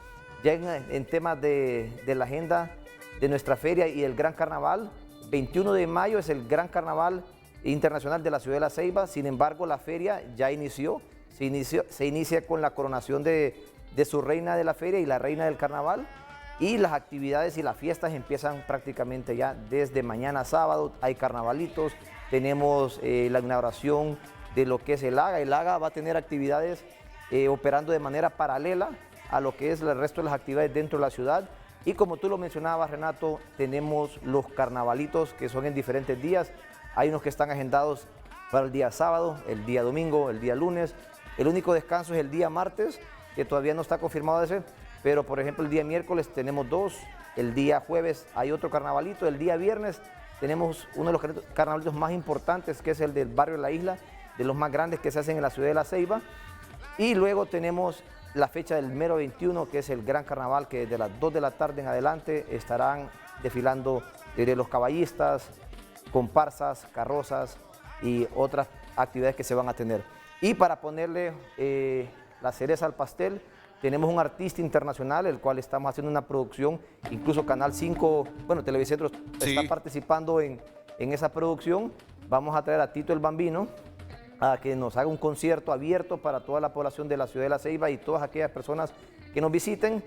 Ya en temas de la agenda de nuestra feria y el gran carnaval, 21 de mayo es el gran carnaval internacional de la ciudad de La Ceiba. Sin embargo, la feria ya inició. Se inicia con la coronación de su reina de la feria y la reina del carnaval. Y las actividades y las fiestas empiezan prácticamente ya desde mañana sábado. Hay carnavalitos, tenemos la inauguración de lo que es el AGA. El AGA va a tener actividades operando de manera paralela a lo que es el resto de las actividades dentro de la ciudad. Y como tú lo mencionabas, Renato, tenemos los carnavalitos que son en diferentes días. Hay unos que están agendados para el día sábado, el día domingo, el día lunes. El único descanso es el día martes, que todavía no está confirmado ese, pero por ejemplo el día miércoles tenemos 2, el día jueves hay otro carnavalito, el día viernes tenemos uno de los carnavalitos más importantes, que es el del barrio de La Isla, de los más grandes que se hacen en la ciudad de La Ceiba. Y luego tenemos la fecha del mero 21, que es el gran carnaval, que desde las 2 de la tarde en adelante estarán desfilando los caballistas, comparsas, carrozas y otras actividades que se van a tener. Y para ponerle la cereza al pastel, tenemos un artista internacional, el cual estamos haciendo una producción, incluso Canal 5, bueno, Televicentro está participando en esa producción. Vamos a traer a Tito el Bambino a que nos haga un concierto abierto para toda la población de la ciudad de La Ceiba y todas aquellas personas que nos visiten.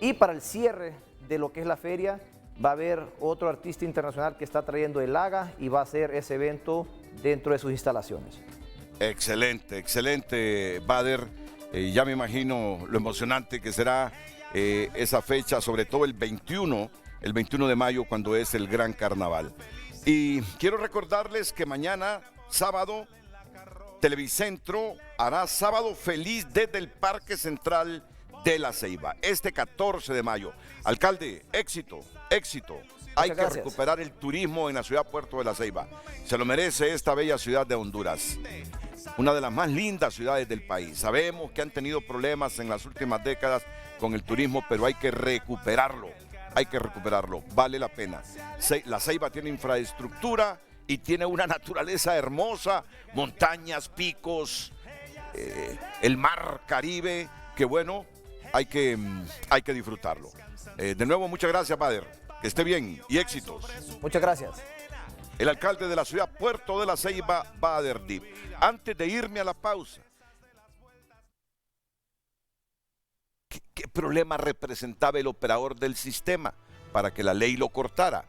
Y para el cierre de lo que es la feria, va a haber otro artista internacional que está trayendo el AGA y va a hacer ese evento dentro de sus instalaciones. Excelente, excelente, Bader. Ya me imagino lo emocionante que será esa fecha, sobre todo el 21 de mayo, cuando es el gran carnaval. Y quiero recordarles que mañana, sábado, Televicentro hará Sábado Feliz desde el Parque Central de La Ceiba, este 14 de mayo. Alcalde, éxito, éxito. Hay que recuperar el turismo en la ciudad Puerto de La Ceiba. Se lo merece esta bella ciudad de Honduras. Una de las más lindas ciudades del país. Sabemos que han tenido problemas en las últimas décadas con el turismo, pero hay que recuperarlo. Hay que recuperarlo. Vale la pena. La Ceiba tiene infraestructura y tiene una naturaleza hermosa, montañas, picos, el mar Caribe, que bueno, hay que disfrutarlo. De nuevo, muchas gracias, Bader. Que esté bien y éxitos. Muchas gracias. El alcalde de la ciudad Puerto de La Ceiba, Bader Diop. Antes de irme a la pausa, ¿qué problema representaba el operador del sistema para que la ley lo cortara?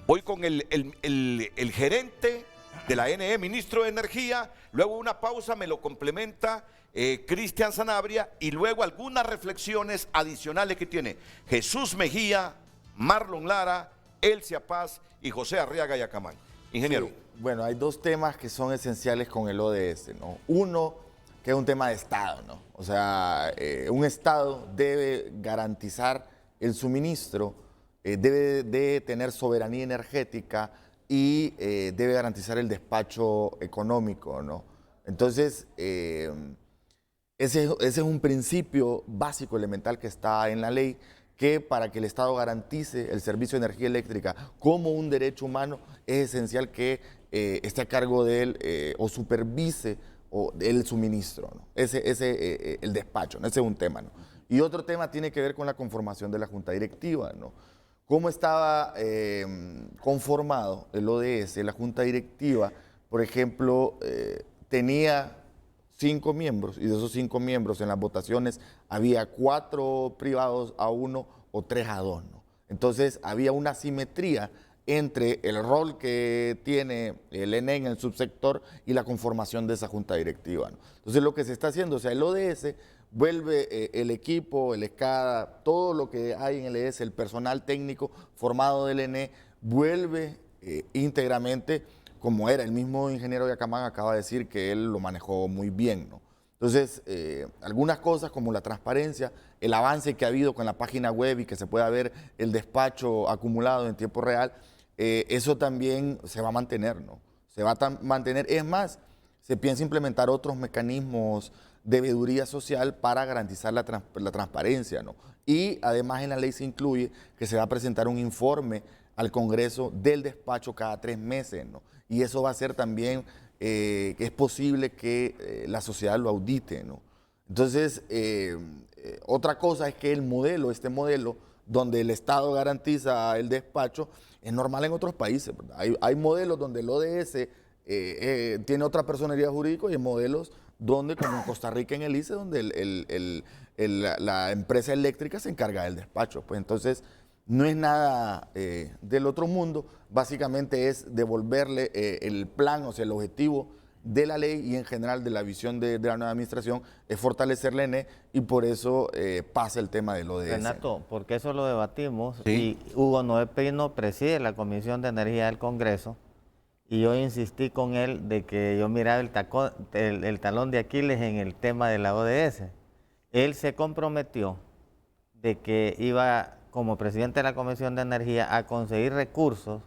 Voy con el gerente de la NE, ministro de Energía, luego una pausa, me lo complementa Cristian Sanabria y luego algunas reflexiones adicionales que tiene Jesús Mejía, Marlon Lara, Elcia Paz y José Arriaga Yacamán. Ingeniero. Sí, bueno, hay dos temas que son esenciales con el ODS, ¿no? Uno, que es un tema de Estado, ¿no? O sea, un Estado debe garantizar el suministro, debe de tener soberanía energética y debe garantizar el despacho económico, ¿no? Entonces, ese es un principio básico, elemental que está en la ley, que para que el Estado garantice el servicio de energía eléctrica como un derecho humano, es esencial que esté a cargo de él o supervise el suministro, ¿no? El despacho, ¿no? Ese es un tema, ¿no? Y otro tema tiene que ver con la conformación de la Junta Directiva, ¿no? ¿Cómo estaba conformado el ODS? La Junta Directiva, por ejemplo, tenía 5 miembros, y de esos 5 miembros en las votaciones había 4 privados a 1 o 3 a 2, ¿no? Entonces había una asimetría entre el rol que tiene el ENE en el subsector y la conformación de esa junta directiva, ¿no? Entonces lo que se está haciendo, o sea, el ODS vuelve el equipo, el ESCADA, todo lo que hay en el ODS, el personal técnico formado del ENE, vuelve íntegramente como era. El mismo ingeniero Yacamán acaba de decir que él lo manejó muy bien, ¿no? Entonces, algunas cosas como la transparencia, el avance que ha habido con la página web y que se pueda ver el despacho acumulado en tiempo real, eso también se va a mantener, ¿no? Se va a mantener. Es más, se piensa implementar otros mecanismos de veeduría social para garantizar la transparencia, ¿no? Y además en la ley se incluye que se va a presentar un informe al Congreso del despacho cada 3 meses, ¿no? Y eso va a ser también que es posible que la sociedad lo audite, ¿no? Entonces, otra cosa es que este modelo donde el Estado garantiza el despacho es normal en otros países. Hay modelos donde el ODS tiene otra personería jurídica y hay modelos donde, como en Costa Rica en el ICE, donde la empresa eléctrica se encarga del despacho. Pues entonces, no es nada del otro mundo, básicamente es devolverle el plan, o sea, el objetivo de la ley y en general de la visión de la nueva administración es fortalecer la ENE y por eso pasa el tema del ODS. Renato, porque eso lo debatimos Sí. y Hugo Noé Pino preside la Comisión de Energía del Congreso y yo insistí con él de que yo miraba el talón de Aquiles en el tema de la ODS. Él se comprometió de que iba, como presidente de la Comisión de Energía, a conseguir recursos,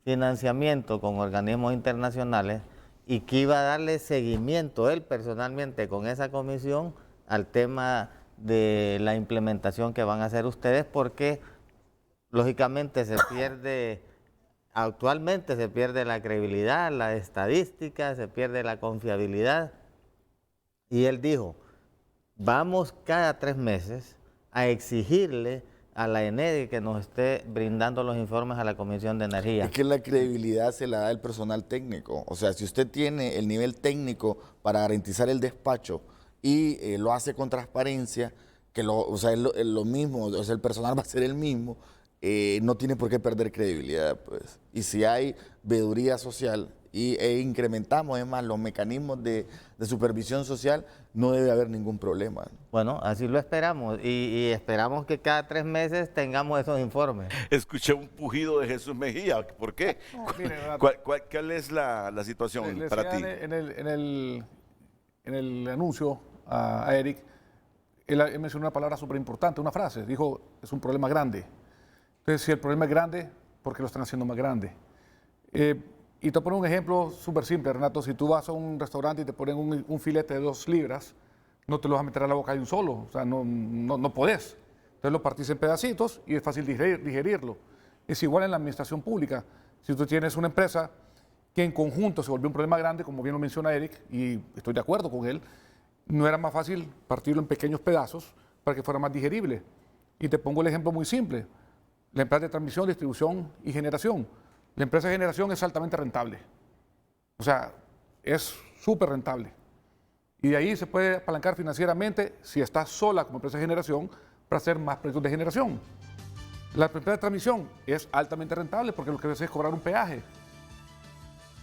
financiamiento con organismos internacionales y que iba a darle seguimiento él personalmente con esa comisión al tema de la implementación que van a hacer ustedes, porque lógicamente actualmente se pierde la credibilidad, la estadística, se pierde la confiabilidad. Y él dijo, vamos cada 3 meses a exigirle a la ENE que nos esté brindando los informes a la Comisión de Energía. Es que la credibilidad se la da el personal técnico. O sea, si usted tiene el nivel técnico para garantizar el despacho y lo hace con transparencia, es lo mismo, o sea, el personal va a ser el mismo, no tiene por qué perder credibilidad, pues. Y si hay veeduría social e incrementamos además los mecanismos de supervisión social, no debe haber ningún problema. Bueno, así lo esperamos y esperamos que cada 3 meses tengamos esos informes. Escuché un pujido de Jesús Mejía. ¿Por qué? ¿Cuál es la situación Le para ti? decía en el anuncio a Eric, él mencionó una palabra súper importante, una frase. Dijo, es un problema grande. Entonces, si el problema es grande, ¿por qué lo están haciendo más grande? Y te pongo un ejemplo súper simple, Renato. Si tú vas a un restaurante y te ponen un filete de 2 libras, no te lo vas a meter a la boca de un solo. O sea, no podés. Entonces lo partís en pedacitos y es fácil digerirlo. Es igual en la administración pública. Si tú tienes una empresa que en conjunto se volvió un problema grande, como bien lo menciona Eric, y estoy de acuerdo con él, no era más fácil partirlo en pequeños pedazos para que fuera más digerible. Y te pongo el ejemplo muy simple. La empresa de transmisión, distribución y generación. La empresa de generación es altamente rentable. O sea, es súper rentable. Y de ahí se puede apalancar financieramente si está sola como empresa de generación para hacer más proyectos de generación. La empresa de transmisión es altamente rentable porque lo que hace es cobrar un peaje.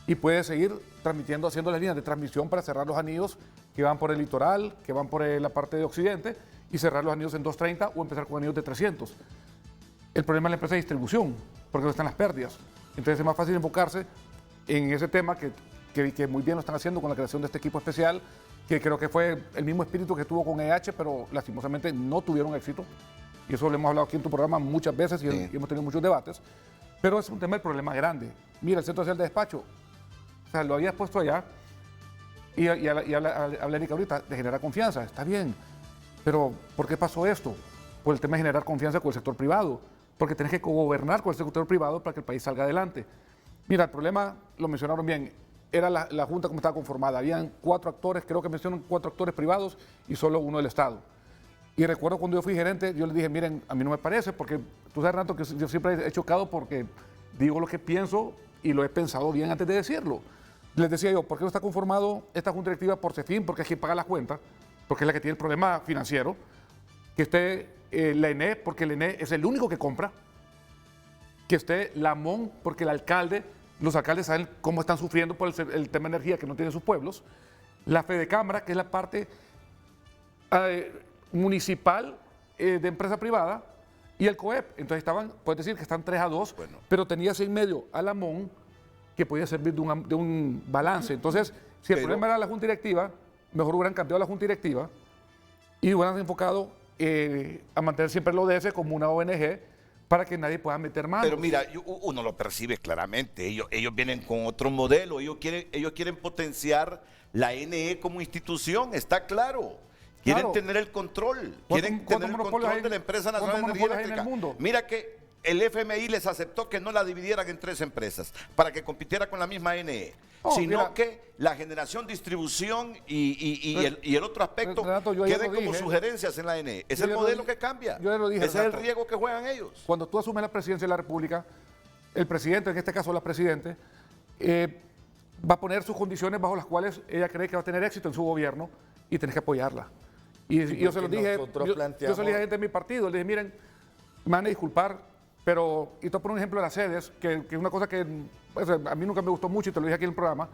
Y puede seguir transmitiendo, haciendo las líneas de transmisión para cerrar los anillos que van por el litoral, que van por la parte de occidente, y cerrar los anillos en 230 o empezar con anillos de 300. El problema es la empresa de distribución, porque no están las pérdidas. Entonces es más fácil enfocarse en ese tema que muy bien lo están haciendo con la creación de este equipo especial, que creo que fue el mismo espíritu que tuvo con EH, pero lastimosamente no tuvieron éxito. Y eso lo hemos hablado aquí en tu programa muchas veces y hemos tenido muchos debates. Pero es un tema del problema grande. Mira, el Centro Social de Despacho, o sea, lo habías puesto allá y habla Erika ahorita de generar confianza. Está bien, pero ¿por qué pasó esto? Por el tema de generar confianza con el sector privado. Porque tenés que gobernar con el sector privado para que el país salga adelante. Mira, el problema, lo mencionaron bien, era la Junta como estaba conformada. Habían 4 actores, creo que mencionan 4 actores privados y solo uno del Estado. Y recuerdo cuando yo fui gerente, yo les dije, miren, a mí no me parece, porque tú sabes, Renato, que yo siempre he chocado porque digo lo que pienso y lo he pensado bien antes de decirlo. Les decía yo, ¿por qué no está conformado esta Junta Directiva por CEFIN? Porque es quien paga las cuentas, porque es la que tiene el problema financiero. Que esté la ENE, porque la ENE es el único que compra. Que esté la MON, porque los alcaldes saben cómo están sufriendo por el tema de energía que no tienen sus pueblos. La Fedecámara, que es la parte municipal de empresa privada, y el COEP. Entonces puedes decir que están 3-2, pero tenías en medio a la MON, que podía servir de un balance. Entonces, si el problema era la Junta Directiva, mejor hubieran cambiado la Junta Directiva y hubieran enfocado a mantener siempre el ODS como una ONG para que nadie pueda meter manos. Pero mira, uno lo percibe claramente. Ellos vienen con otro modelo. Ellos quieren potenciar la NE como institución, está claro. Quieren tener el control. Quieren tener el control de la empresa nacional de energía eléctrica. Mira que el FMI les aceptó que no la dividieran en 3 empresas para que compitiera con la misma NE. Sino que la generación, distribución y el otro aspecto queden como sugerencias en la NE. Es el modelo que cambia. Yo ya lo dije, ese es el riesgo que juegan ellos. Cuando tú asumes la presidencia de la República, el presidente, en este caso la presidente, va a poner sus condiciones bajo las cuales ella cree que va a tener éxito en su gobierno y tenés que apoyarla. Y yo se lo dije, yo se lo dije a gente de mi partido, le dije, miren, me van a disculpar, pero, y te por un ejemplo de las sedes, que es una cosa que pues, a mí nunca me gustó mucho y te lo dije aquí en el programa,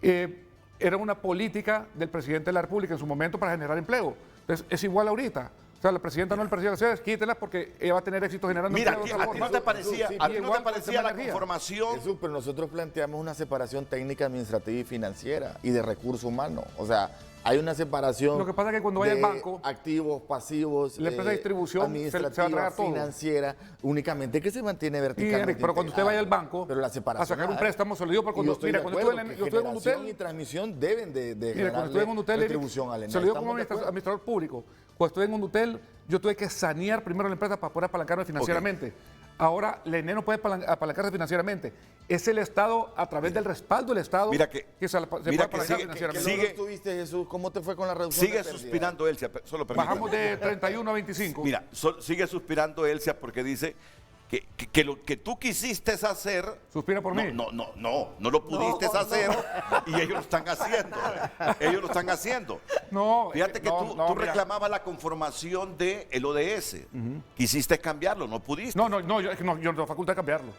era una política del presidente de la República en su momento para generar empleo. Entonces, es igual ahorita. O sea, la presidenta no el presidente de las sedes, quítelas porque ella va a tener éxito generando Mira, empleo. ¿a ti no te parecía, la conformación? Jesús, pero nosotros planteamos una separación técnica, administrativa y financiera y de recursos humanos. O sea, hay una separación. Lo que pasa es que cuando vaya al banco, activos, pasivos, la empresa de distribución administrativa, se va a tragar todo. financiera, únicamente que se mantiene verticalmente. Pero cuando usted vaya al banco pero la separación, a sacar un préstamo, se lo digo porque cuando, mira, cuando yo estuve en un hotel y transmisión deben de mira, cuando estuve en un hotel, retribución al ENE. Se lo digo como administrador público. Cuando estuve en un hotel, yo tuve que sanear primero la empresa para poder apalancarme financieramente. Okay. Ahora, la ENE no puede apalancarse financieramente. Es el Estado, a través del respaldo del Estado, que se puede apalancar financieramente. ¿Cómo tuviste, Jesús? ¿Cómo te fue con la reducción de pérdida? Sigue suspirando Elcia, solo permítame. Bajamos de 31 a 25. Mira, sigue suspirando Elcia porque dice que lo que tú quisiste hacer... Suspira por mí. No lo pudiste hacer y ellos lo están haciendo. Ellos lo están haciendo. Fíjate que tú reclamabas la conformación del ODS. Quisiste cambiarlo, no pudiste. Yo no tengo facultad de cambiarlo.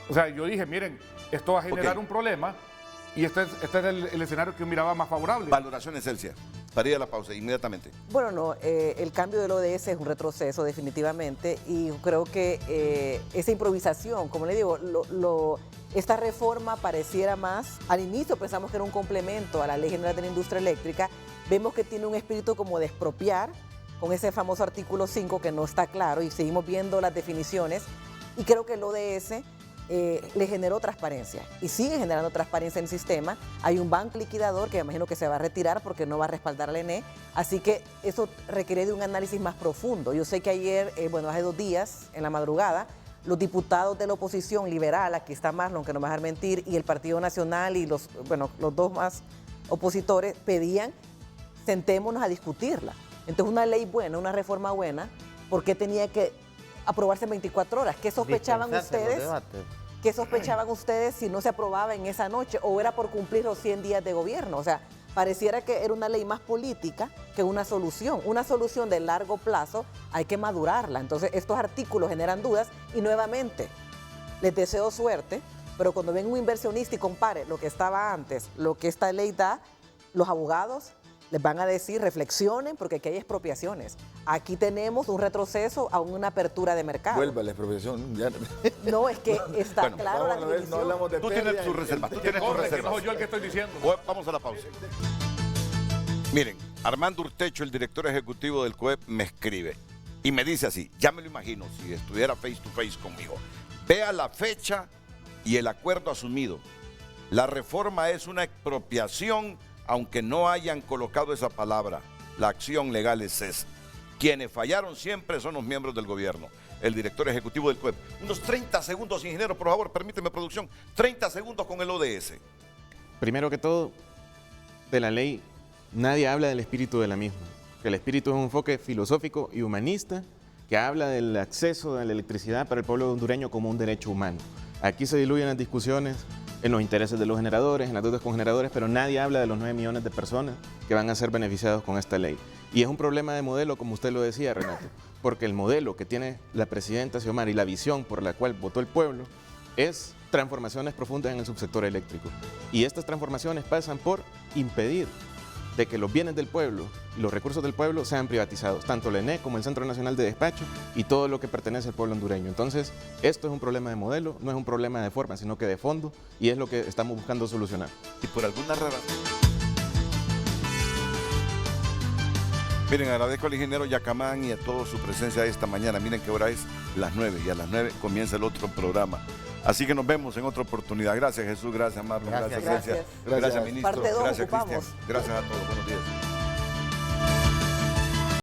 O sea, yo dije, miren, esto va a generar un problema y este es el escenario que yo miraba más favorable. Valoraciones, Elcia. Para ir a la pausa, inmediatamente. Bueno, el cambio del ODS es un retroceso definitivamente y creo que esa improvisación, como le digo, esta reforma pareciera más, al inicio pensamos que era un complemento a la Ley General de la Industria Eléctrica, vemos que tiene un espíritu como de expropiar con ese famoso artículo 5 que no está claro y seguimos viendo las definiciones y creo que el ODS le generó transparencia y sigue generando transparencia en el sistema. Hay un banco liquidador que me imagino que se va a retirar porque no va a respaldar al ENE, así que eso requiere de un análisis más profundo. Yo sé que ayer, hace 2 días, en la madrugada, los diputados de la oposición liberal, aquí está Marlon, que no me va a dejar mentir, y el Partido Nacional y los dos más opositores pedían, sentémonos a discutirla. Entonces, una ley buena, una reforma buena, ¿por qué tenía que aprobarse en 24 horas? ¿Qué sospechaban ustedes? ¿Qué sospechaban ustedes si no se aprobaba en esa noche o era por cumplir los 100 días de gobierno? O sea, pareciera que era una ley más política que una solución. Una solución de largo plazo hay que madurarla. Entonces, estos artículos generan dudas y nuevamente les deseo suerte, pero cuando venga un inversionista y compare lo que estaba antes, lo que esta ley da, los abogados les van a decir, reflexionen, porque aquí hay expropiaciones. Aquí tenemos un retroceso a una apertura de mercado. Vuelva la expropiación. Ya. No, es que está claro la división. No hablamos de tú tienes tu reserva. Tú tienes tu reserva. No, yo el que estoy diciendo. Vamos a la pausa. Miren, Armando Urtecho, el director ejecutivo del COEP, me escribe y me dice así, ya me lo imagino, si estuviera face to face conmigo. Vea la fecha y el acuerdo asumido. La reforma es una expropiación, aunque no hayan colocado esa palabra. La acción legal es esa. Quienes fallaron siempre son los miembros del gobierno. El director ejecutivo del COEP. Unos 30 segundos, ingeniero, por favor, permíteme, producción. 30 segundos con el ODS. Primero que todo, de la ley, nadie habla del espíritu de la misma. Que el espíritu es un enfoque filosófico y humanista que habla del acceso a la electricidad para el pueblo hondureño como un derecho humano. Aquí se diluyen las discusiones en los intereses de los generadores, en las deudas con generadores, pero nadie habla de los 9 millones de personas que van a ser beneficiados con esta ley. Y es un problema de modelo, como usted lo decía, Renato, porque el modelo que tiene la presidenta Xiomara y la visión por la cual votó el pueblo es transformaciones profundas en el subsector eléctrico. Y estas transformaciones pasan por impedir de que los bienes del pueblo y los recursos del pueblo sean privatizados, tanto el ENE como el Centro Nacional de Despacho y todo lo que pertenece al pueblo hondureño. Entonces, esto es un problema de modelo, no es un problema de forma, sino que de fondo, y es lo que estamos buscando solucionar. Y por alguna razón... Miren, agradezco al ingeniero Yacamán y a todos su presencia esta mañana. Miren qué hora es, las 9, y a las 9 comienza el otro programa. Así que nos vemos en otra oportunidad. Gracias, Jesús. Gracias, Marlon. Gracias, Gracias, ministro. Parte 2, gracias, ocupamos. Cristian. Gracias a todos. Buenos días.